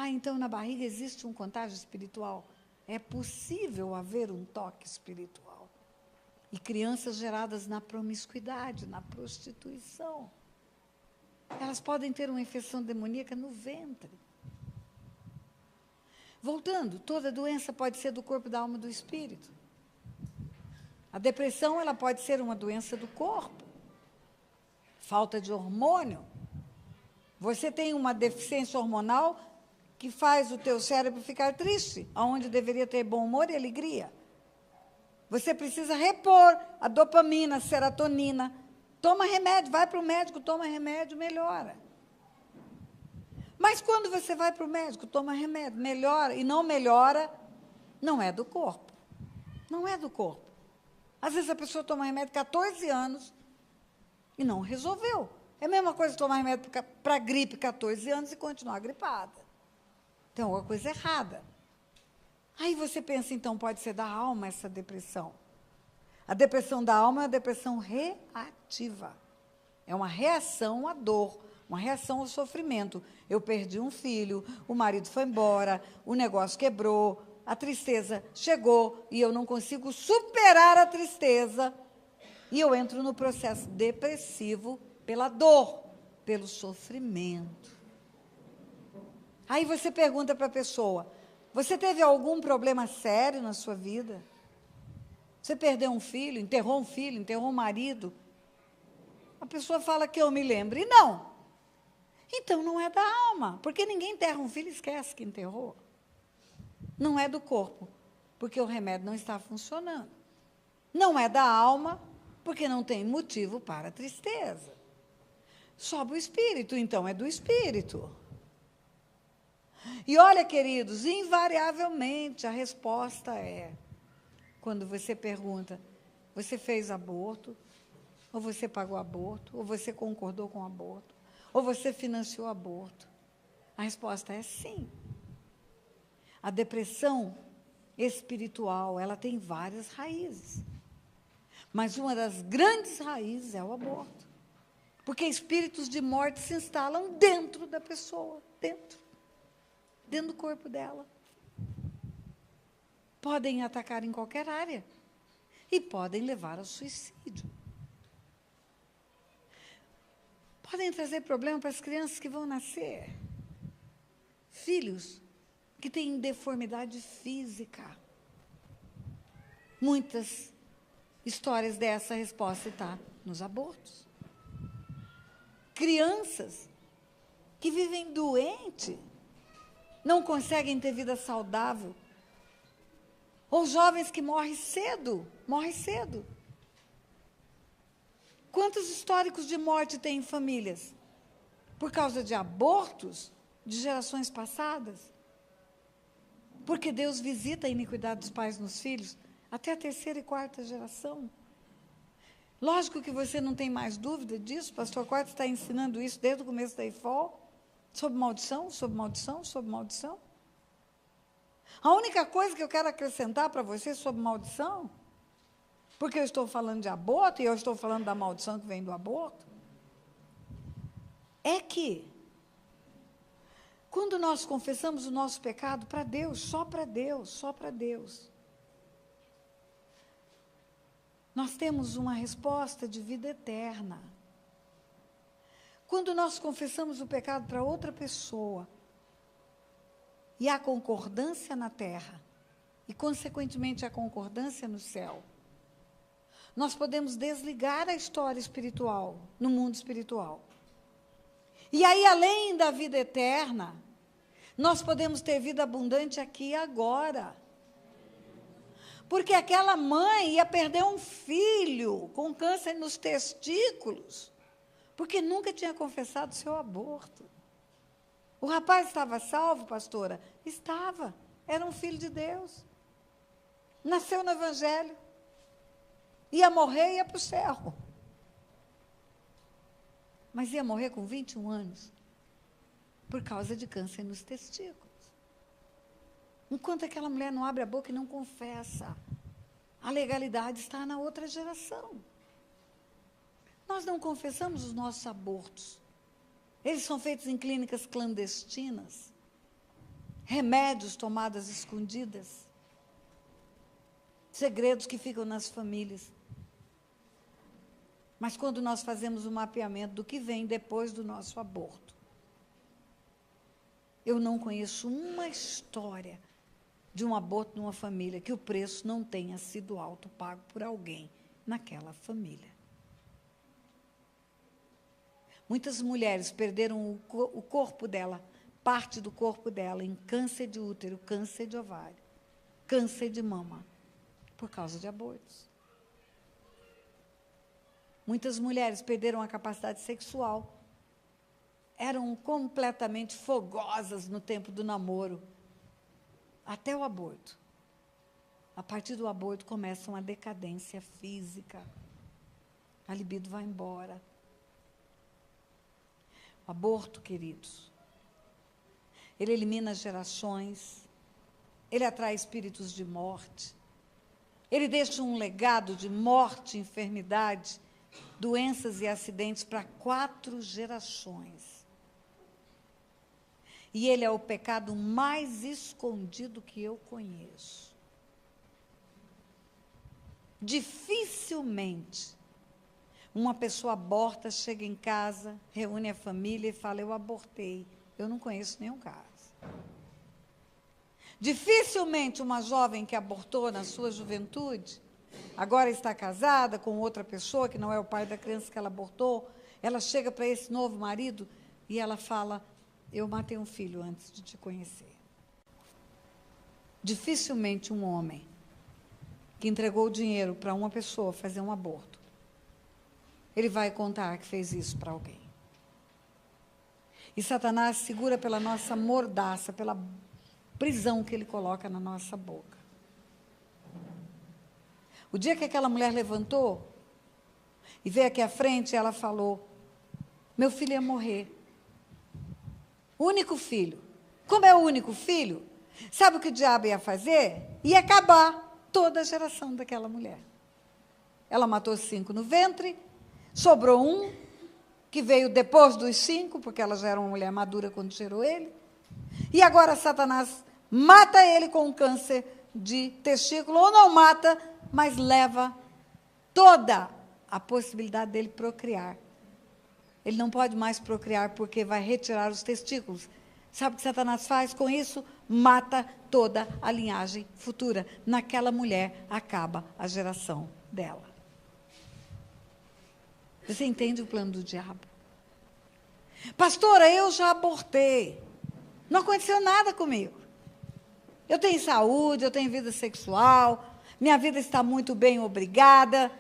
Então na barriga existe um contágio espiritual. É possível haver um toque espiritual. E crianças geradas na promiscuidade, na prostituição, elas podem ter uma infecção demoníaca no ventre. Voltando, toda doença pode ser do corpo, da alma e do espírito. A depressão, ela pode ser uma doença do corpo. Falta de hormônio. Você tem uma deficiência hormonal que faz o teu cérebro ficar triste, onde deveria ter bom humor e alegria. Você precisa repor a dopamina, a serotonina. Toma remédio, vai para o médico, toma remédio, melhora. Mas quando você vai para o médico, toma remédio, melhora, e não melhora, não é do corpo. Não é do corpo. Às vezes a pessoa toma remédio 14 anos e não resolveu. É a mesma coisa tomar remédio para gripe 14 anos e continuar gripada. Tem alguma coisa errada. Aí você pensa, então, pode ser da alma essa depressão. A depressão da alma é uma depressão reativa. É uma reação à dor, uma reação ao sofrimento. Eu perdi um filho, o marido foi embora, o negócio quebrou, a tristeza chegou e eu não consigo superar a tristeza. E eu entro no processo depressivo pela dor, pelo sofrimento. Aí você pergunta para a pessoa, você teve algum problema sério na sua vida? Você perdeu um filho, enterrou um marido? A pessoa fala que eu me lembre. Não. Então não é da alma, porque ninguém enterra um filho e esquece que enterrou. Não é do corpo, porque o remédio não está funcionando. Não é da alma, porque não tem motivo para a tristeza. Sobe o espírito, então é do espírito. E olha, queridos, invariavelmente a resposta é, quando você pergunta, você fez aborto, ou você pagou aborto, ou você concordou com o aborto, ou você financiou o aborto? A resposta é sim. A depressão espiritual, ela tem várias raízes. Mas uma das grandes raízes é o aborto. Porque espíritos de morte se instalam dentro da pessoa, dentro do corpo dela. Podem atacar em qualquer área e podem levar ao suicídio. Podem trazer problema para as crianças que vão nascer. Filhos que têm deformidade física. Muitas histórias dessa resposta está nos abortos. Crianças que vivem doentes, não conseguem ter vida saudável. Ou jovens que morrem cedo. Quantos históricos de morte tem em famílias? Por causa de abortos de gerações passadas? Porque Deus visita a iniquidade dos pais nos filhos até a 3ª e 4ª geração. Lógico que você não tem mais dúvida disso, o pastor Cortes está ensinando isso desde o começo da IFOL, sobre maldição, sobre maldição, sobre maldição. A única coisa que eu quero acrescentar para você sobre maldição, porque eu estou falando de aborto e eu estou falando da maldição que vem do aborto, é que quando nós confessamos o nosso pecado para Deus, só para Deus, só para Deus, nós temos uma resposta de vida eterna. Quando nós confessamos o pecado para outra pessoa, e há concordância na terra, e consequentemente há concordância no céu, nós podemos desligar a história espiritual, no mundo espiritual. E aí, além da vida eterna, nós podemos ter vida abundante aqui e agora. Porque aquela mãe ia perder um filho com câncer nos testículos, porque nunca tinha confessado seu aborto. O rapaz estava salvo, pastora? Estava. Era um filho de Deus. Nasceu no Evangelho. Ia morrer e ia para o céu. Mas ia morrer com 21 anos, por causa de câncer nos testículos. Enquanto aquela mulher não abre a boca e não confessa, a legalidade está na outra geração. Nós não confessamos os nossos abortos. Eles são feitos em clínicas clandestinas, remédios tomadas escondidas, segredos que ficam nas famílias. Mas quando nós fazemos o mapeamento do que vem depois do nosso aborto, eu não conheço uma história de um aborto numa família que o preço não tenha sido alto pago por alguém naquela família. Muitas mulheres perderam o corpo dela, parte do corpo dela, em câncer de útero, câncer de ovário, câncer de mama, por causa de abortos. Muitas mulheres perderam a capacidade sexual, eram completamente fogosas no tempo do namoro, até o aborto. A partir do aborto começa uma decadência física, a libido vai embora. O aborto, queridos, ele elimina gerações, ele atrai espíritos de morte, ele deixa um legado de morte, enfermidade, doenças e acidentes para 4 gerações. E ele é o pecado mais escondido que eu conheço. Dificilmente uma pessoa aborta, chega em casa, reúne a família e fala, eu abortei. Eu não conheço nenhum caso. Dificilmente uma jovem que abortou na sua juventude, agora está casada com outra pessoa, que não é o pai da criança que ela abortou, ela chega para esse novo marido e ela fala, eu matei um filho antes de te conhecer. Dificilmente um homem que entregou o dinheiro para uma pessoa fazer um aborto, ele vai contar que fez isso para alguém. E Satanás segura pela nossa mordaça, pela prisão que ele coloca na nossa boca. O dia que aquela mulher levantou e veio aqui à frente, ela falou, meu filho ia morrer. Único filho. Como é o único filho, sabe o que o diabo ia fazer? Ia acabar toda a geração daquela mulher. Ela matou 5 no ventre, sobrou um, que veio depois dos 5, porque ela já era uma mulher madura quando gerou ele. E agora Satanás mata ele com um câncer de testículo, ou não mata, mas leva toda a possibilidade dele procriar. Ele não pode mais procriar porque vai retirar os testículos. Sabe o que Satanás faz com isso? Mata toda a linhagem futura. Naquela mulher acaba a geração dela. Você entende o plano do diabo? Pastora, eu já abortei. Não aconteceu nada comigo. Eu tenho saúde, eu tenho vida sexual, minha vida está muito bem, obrigada.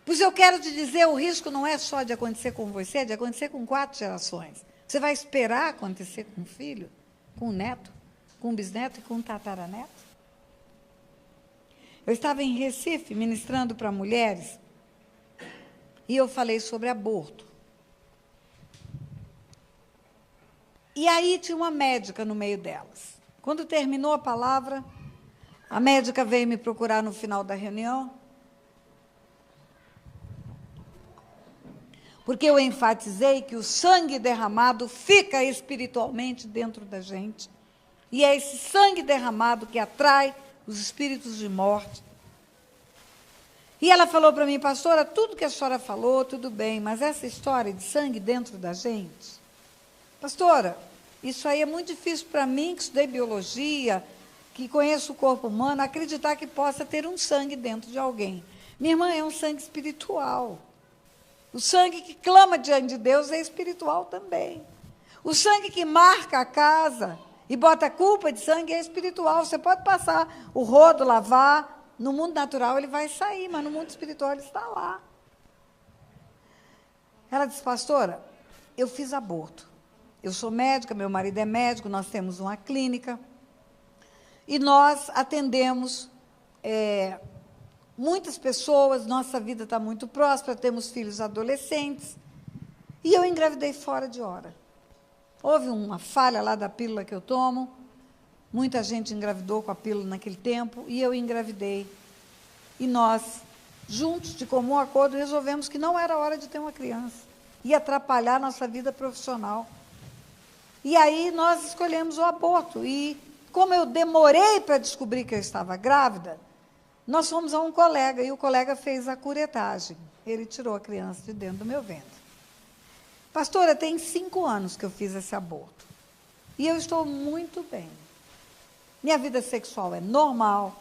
Pois eu quero te dizer, o risco não é só de acontecer com você, é de acontecer com 4 gerações. Você vai esperar acontecer com um filho, com um neto, com um bisneto e com um tataraneto? Eu estava em Recife ministrando para mulheres e eu falei sobre aborto. E aí tinha uma médica no meio delas. Quando terminou a palavra, a médica veio me procurar no final da reunião, porque eu enfatizei que o sangue derramado fica espiritualmente dentro da gente. E é esse sangue derramado que atrai os espíritos de morte. E ela falou para mim, pastora, tudo que a senhora falou, tudo bem, mas essa história de sangue dentro da gente, pastora, isso aí é muito difícil para mim, que estudei biologia, que conheço o corpo humano, acreditar que possa ter um sangue dentro de alguém. Minha irmã, é um sangue espiritual. O sangue que clama diante de Deus é espiritual também. O sangue que marca a casa e bota a culpa de sangue é espiritual. Você pode passar o rodo, lavar, no mundo natural ele vai sair, mas no mundo espiritual ele está lá. Ela disse, pastora, eu fiz aborto. Eu sou médica, meu marido é médico, nós temos uma clínica. E nós atendemos muitas pessoas, nossa vida está muito próspera, temos filhos adolescentes. E eu engravidei fora de hora. Houve uma falha lá da pílula que eu tomo, muita gente engravidou com a pílula naquele tempo, e eu engravidei. E nós, juntos, de comum acordo, resolvemos que não era hora de ter uma criança. Ia atrapalhar a nossa vida profissional. E aí nós escolhemos o aborto. E como eu demorei para descobrir que eu estava grávida, nós fomos a um colega, e o colega fez a curetagem. Ele tirou a criança de dentro do meu ventre. Pastora, tem 5 anos que eu fiz esse aborto. E eu estou muito bem. Minha vida sexual é normal.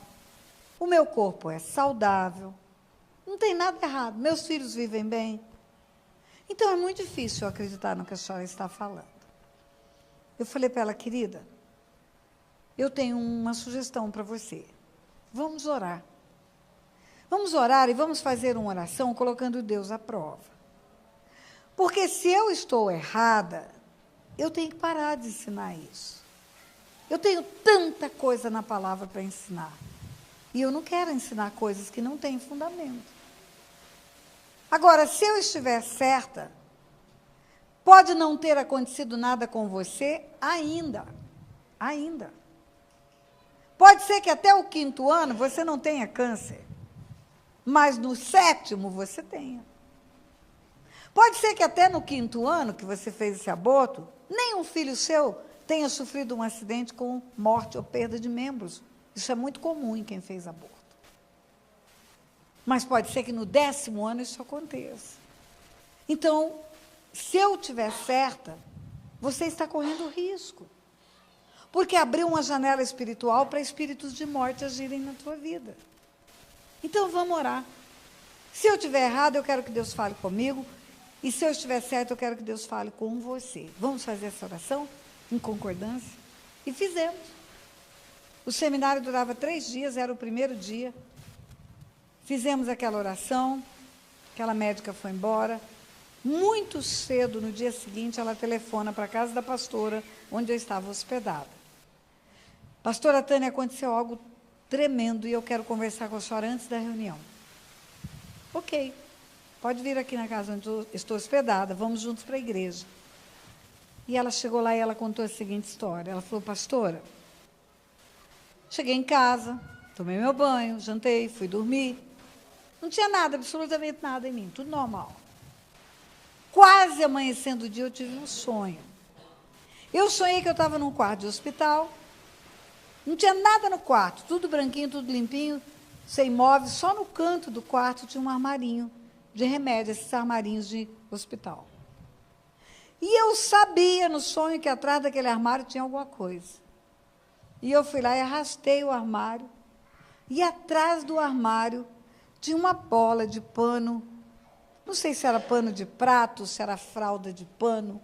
O meu corpo é saudável. Não tem nada errado. Meus filhos vivem bem. Então, é muito difícil eu acreditar no que a senhora está falando. Eu falei para ela, querida, eu tenho uma sugestão para você. Vamos orar. Vamos orar e vamos fazer uma oração colocando Deus à prova. Porque se eu estou errada, eu tenho que parar de ensinar isso. Eu tenho tanta coisa na palavra para ensinar. E eu não quero ensinar coisas que não têm fundamento. Agora, se eu estiver certa, pode não ter acontecido nada com você ainda. Ainda. Pode ser que até o 5º ano você não tenha câncer. Mas no 7º você tenha. Pode ser que até no 5º ano que você fez esse aborto, nenhum filho seu tenha sofrido um acidente com morte ou perda de membros. Isso é muito comum em quem fez aborto. Mas pode ser que no 10º ano isso aconteça. Então, se eu estiver certa, você está correndo risco. Porque abriu uma janela espiritual para espíritos de morte agirem na tua vida. Então, vamos orar. Se eu estiver errado, eu quero que Deus fale comigo. E se eu estiver certo, eu quero que Deus fale com você. Vamos fazer essa oração em concordância? E fizemos. O seminário durava 3 dias, era o primeiro dia. Fizemos aquela oração, aquela médica foi embora. Muito cedo, no dia seguinte, ela telefona para a casa da pastora, onde eu estava hospedada. Pastora Tânia, aconteceu algo tremendo e eu quero conversar com a senhora antes da reunião. Ok. Pode vir aqui na casa onde eu estou hospedada, vamos juntos para a igreja. E ela chegou lá e ela contou a seguinte história. Ela falou, pastora, cheguei em casa, tomei meu banho, jantei, fui dormir. Não tinha nada, absolutamente nada em mim, tudo normal. Quase amanhecendo o dia, eu tive um sonho. Eu sonhei que eu estava num quarto de hospital, não tinha nada no quarto, tudo branquinho, tudo limpinho, sem móveis, só no canto do quarto tinha um armarinho de remédio, esses armarinhos de hospital. E eu sabia no sonho que atrás daquele armário tinha alguma coisa. E eu fui lá e arrastei o armário, e atrás do armário tinha uma bola de pano, não sei se era pano de prato, se era fralda de pano,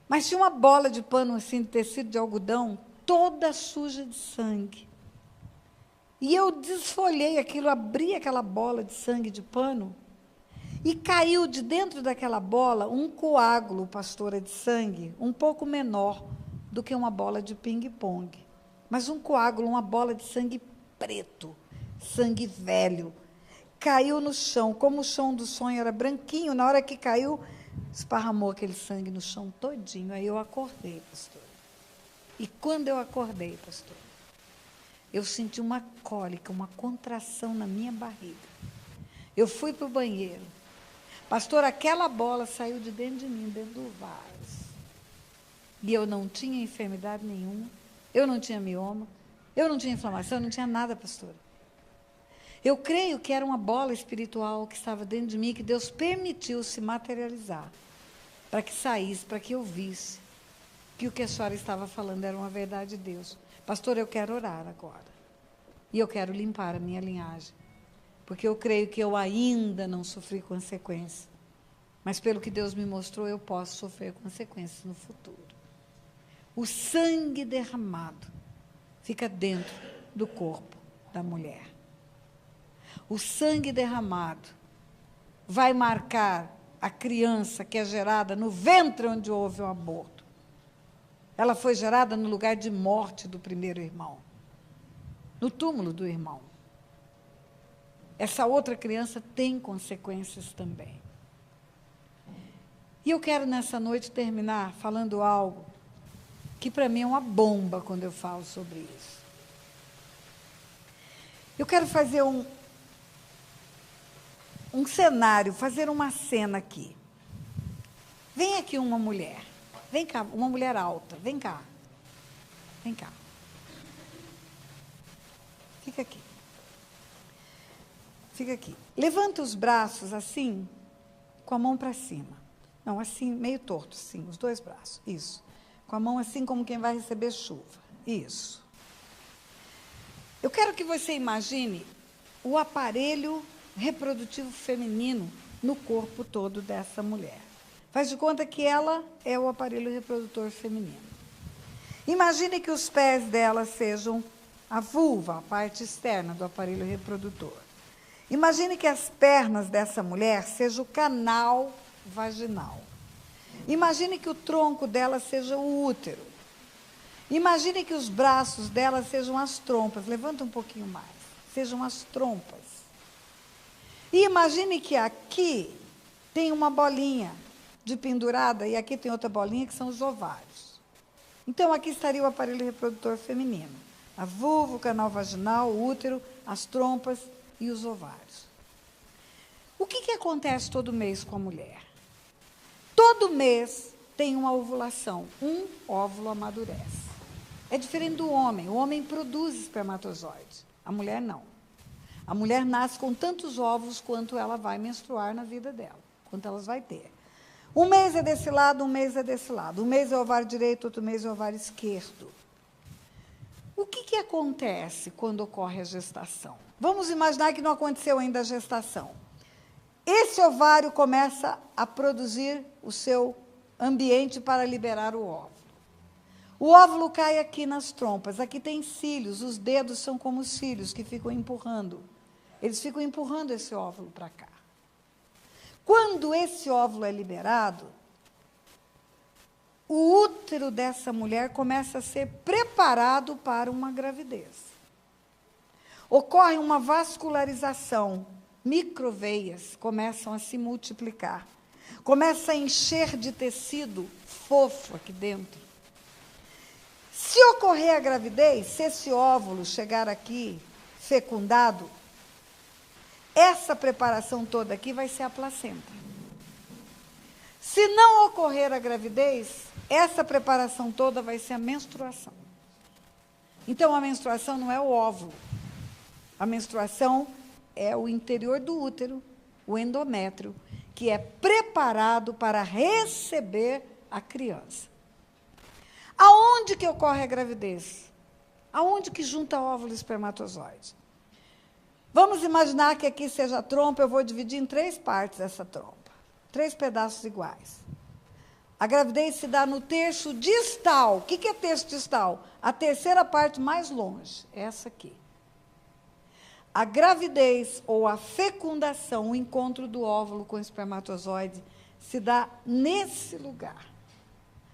mas tinha uma bola de pano assim, de tecido de algodão, toda suja de sangue. E eu desfolhei aquilo, abri aquela bola de sangue de pano, e caiu de dentro daquela bola um coágulo, pastora, de sangue, um pouco menor do que uma bola de ping-pong. Mas um coágulo, uma bola de sangue preto, sangue velho. Caiu no chão, como o chão do sonho era branquinho, na hora que caiu, esparramou aquele sangue no chão todinho. Aí eu acordei, pastora. E quando eu acordei, pastor, eu senti uma cólica, uma contração na minha barriga. Eu fui para o banheiro. Pastor, aquela bola saiu de dentro de mim, dentro do vaso. E eu não tinha enfermidade nenhuma, eu não tinha mioma, eu não tinha inflamação, eu não tinha nada, pastora. Eu creio que era uma bola espiritual que estava dentro de mim, que Deus permitiu se materializar, para que saísse, para que eu visse que o que a senhora estava falando era uma verdade de Deus. Pastor, eu quero orar agora. E eu quero limpar a minha linhagem. Porque eu creio que eu ainda não sofri consequências. Mas pelo que Deus me mostrou, eu posso sofrer consequências no futuro. O sangue derramado fica dentro do corpo da mulher. O sangue derramado vai marcar a criança que é gerada no ventre onde houve um aborto. Ela foi gerada no lugar de morte do primeiro irmão, no túmulo do irmão. Essa outra criança tem consequências também. E eu quero nessa noite terminar falando algo que para mim é uma bomba quando eu falo sobre isso. Eu quero fazer um cenário, fazer uma cena aqui. Vem aqui uma mulher. Vem cá, uma mulher alta. Vem cá. Vem cá. Fica aqui. Fica aqui. Levanta os braços assim, com a mão para cima. Não, assim, meio torto, assim, os dois braços. Isso. Com a mão assim, como quem vai receber chuva. Isso. Eu quero que você imagine o aparelho reprodutivo feminino no corpo todo dessa mulher. Faz de conta que ela é o aparelho reprodutor feminino. Imagine que os pés dela sejam a vulva, a parte externa do aparelho reprodutor. Imagine que as pernas dessa mulher sejam o canal vaginal. Imagine que o tronco dela seja o útero. Imagine que os braços dela sejam as trompas. Levanta um pouquinho mais. Sejam as trompas. E imagine que aqui tem uma bolinha de pendurada e aqui tem outra bolinha que são os ovários. Então, aqui estaria o aparelho reprodutor feminino. A vulva, o canal vaginal, o útero, as trompas e os ovários. O que acontece todo mês com a mulher? Todo mês tem uma ovulação, um óvulo amadurece. É diferente do homem. O homem produz espermatozoides, a mulher não. A mulher nasce com tantos óvulos quanto ela vai menstruar na vida dela, quanto elas vai ter. Um mês é desse lado, um mês é desse lado. Um mês é o ovário direito, outro mês é o ovário esquerdo. O que acontece quando ocorre a gestação? Vamos imaginar que não aconteceu ainda a gestação. Esse ovário começa a produzir o seu ambiente para liberar o óvulo. O óvulo cai aqui nas trompas. Aqui tem cílios, os dedos são como cílios que ficam empurrando. Eles ficam empurrando esse óvulo para cá. Quando esse óvulo é liberado, o útero dessa mulher começa a ser preparado para uma gravidez. Ocorre uma vascularização, microveias começam a se multiplicar, começa a encher de tecido fofo aqui dentro. Se ocorrer a gravidez, se esse óvulo chegar aqui fecundado, essa preparação toda aqui vai ser a placenta. Se não ocorrer a gravidez, essa preparação toda vai ser a menstruação. Então, a menstruação não é o óvulo. A menstruação é o interior do útero, o endométrio, que é preparado para receber a criança. Aonde que ocorre a gravidez? Aonde que junta óvulo e espermatozoide? Vamos imaginar que aqui seja a trompa, eu vou dividir em 3 partes essa trompa. 3 pedaços iguais. A gravidez se dá no terço distal. O que é terço distal? A terceira parte mais longe, essa aqui. A gravidez ou a fecundação, o encontro do óvulo com o espermatozoide, se dá nesse lugar.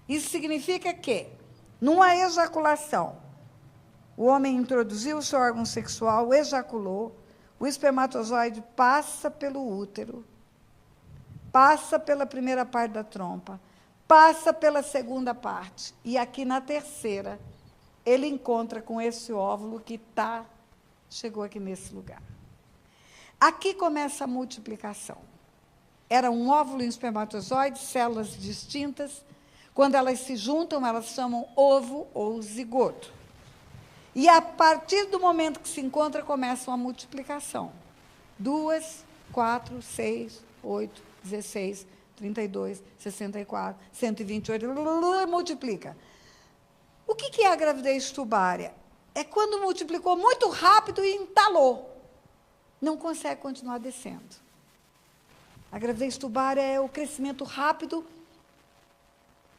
Isso significa que, numa ejaculação, o homem introduziu o seu órgão sexual, ejaculou, o espermatozoide passa pelo útero, passa pela primeira parte da trompa, passa pela segunda parte, e aqui na terceira, ele encontra com esse óvulo que chegou aqui nesse lugar. Aqui começa a multiplicação. Era um óvulo e um espermatozoide, células distintas. Quando elas se juntam, elas chamam ovo ou zigoto. E a partir do momento que se encontra, começa uma multiplicação. 2, 4, 6, 8, 16, 32, 64, 128, multiplica. O que é a gravidez tubária? É quando multiplicou muito rápido e entalou. Não consegue continuar descendo. A gravidez tubária é o crescimento rápido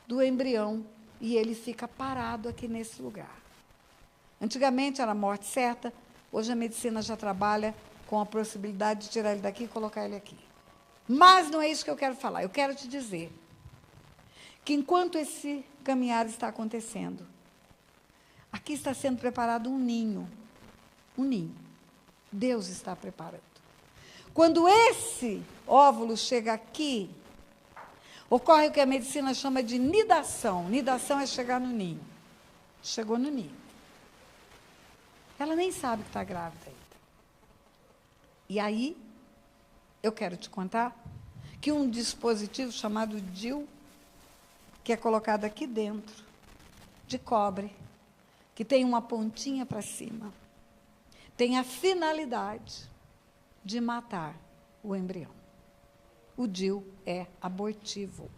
do embrião e ele fica parado aqui nesse lugar. Antigamente era a morte certa, hoje a medicina já trabalha com a possibilidade de tirar ele daqui e colocar ele aqui. Mas não é isso que eu quero falar. Eu quero te dizer que enquanto esse caminhar está acontecendo, aqui está sendo preparado um ninho. Um ninho. Deus está preparando. Quando esse óvulo chega aqui, ocorre o que a medicina chama de nidação. Nidação é chegar no ninho. Chegou no ninho. Ela nem sabe que está grávida ainda. E aí, eu quero te contar que um dispositivo chamado DIU, que é colocado aqui dentro, de cobre, que tem uma pontinha para cima, tem a finalidade de matar o embrião. O DIU é abortivo.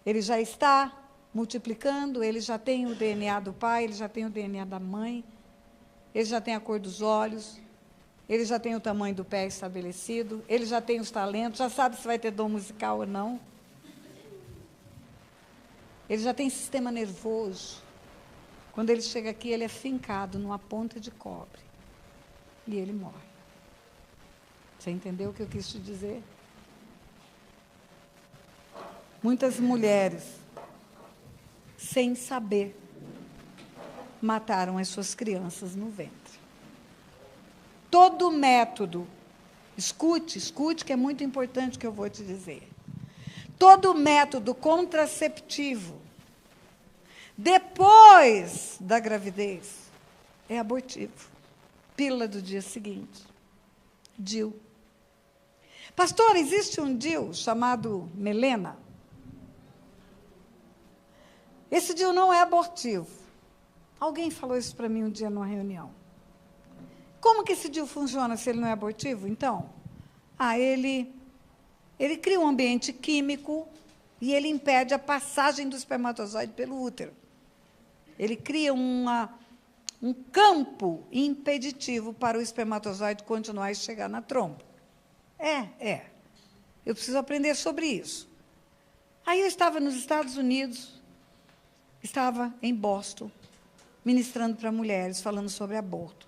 Ele já está multiplicando, ele já tem o DNA do pai, ele já tem o DNA da mãe, ele já tem a cor dos olhos, ele já tem o tamanho do pé estabelecido, ele já tem os talentos, já sabe se vai ter dom musical ou não. Ele já tem sistema nervoso. Quando ele chega aqui, ele é fincado numa ponta de cobre. E ele morre. Você entendeu o que eu quis te dizer? Muitas mulheres, sem saber, mataram as suas crianças no ventre. Todo método, escute, que é muito importante o que eu vou te dizer. Todo método contraceptivo, depois da gravidez, é abortivo. Pílula do dia seguinte. DIU. Pastor, existe um DIU chamado Melena? Esse DIU não é abortivo. Alguém falou isso para mim um dia numa reunião. Como que esse DIU funciona se ele não é abortivo, então? Ele cria um ambiente químico e ele impede a passagem do espermatozoide pelo útero. Ele cria um campo impeditivo para o espermatozoide continuar e chegar na trompa. Eu preciso aprender sobre isso. Aí eu estava nos Estados Unidos, estava em Boston, ministrando para mulheres, falando sobre aborto.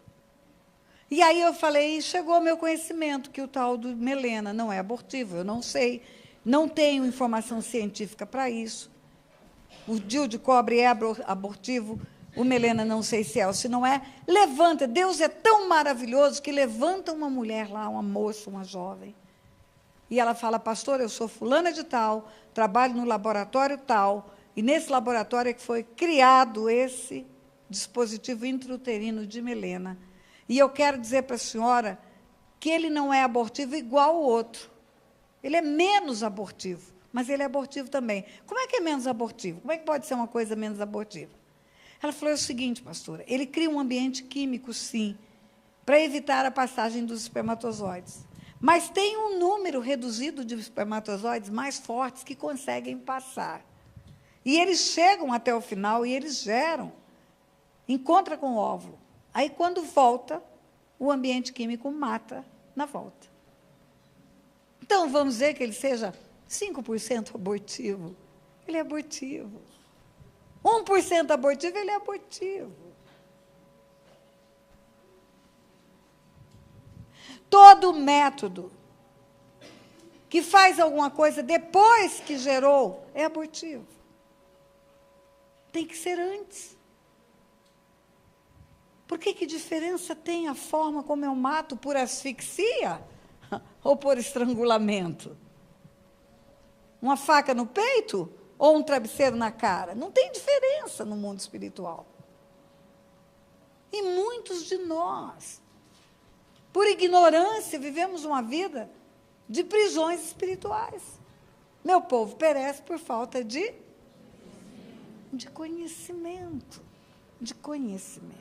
E aí eu falei, chegou ao meu conhecimento que o tal do Melena não é abortivo, eu não sei, não tenho informação científica para isso. O DIU de cobre é abortivo, o Melena não sei se é ou se não é. Levanta, Deus é tão maravilhoso que levanta uma mulher lá, uma moça, uma jovem. E ela fala, pastor, eu sou fulana de tal, trabalho no laboratório tal, e nesse laboratório é que foi criado esse dispositivo intrauterino de Melena. E eu quero dizer para a senhora que ele não é abortivo igual ao outro. Ele é menos abortivo, mas ele é abortivo também. Como é que é menos abortivo? Como é que pode ser uma coisa menos abortiva? Ela falou o seguinte, pastora, ele cria um ambiente químico, sim, para evitar a passagem dos espermatozoides. Mas tem um número reduzido de espermatozoides mais fortes que conseguem passar. E eles chegam até o final e eles geram. Encontra com o óvulo. Aí, quando volta, o ambiente químico mata na volta. Então, vamos dizer que ele seja 5% abortivo. Ele é abortivo. 1% abortivo, ele é abortivo. Todo método que faz alguma coisa depois que gerou é abortivo. Tem que ser antes. Por que diferença tem a forma como eu mato, por asfixia ou por estrangulamento? Uma faca no peito ou um travesseiro na cara. Não tem diferença no mundo espiritual. E muitos de nós, por ignorância, vivemos uma vida de prisões espirituais. Meu povo perece por falta de conhecimento. De conhecimento.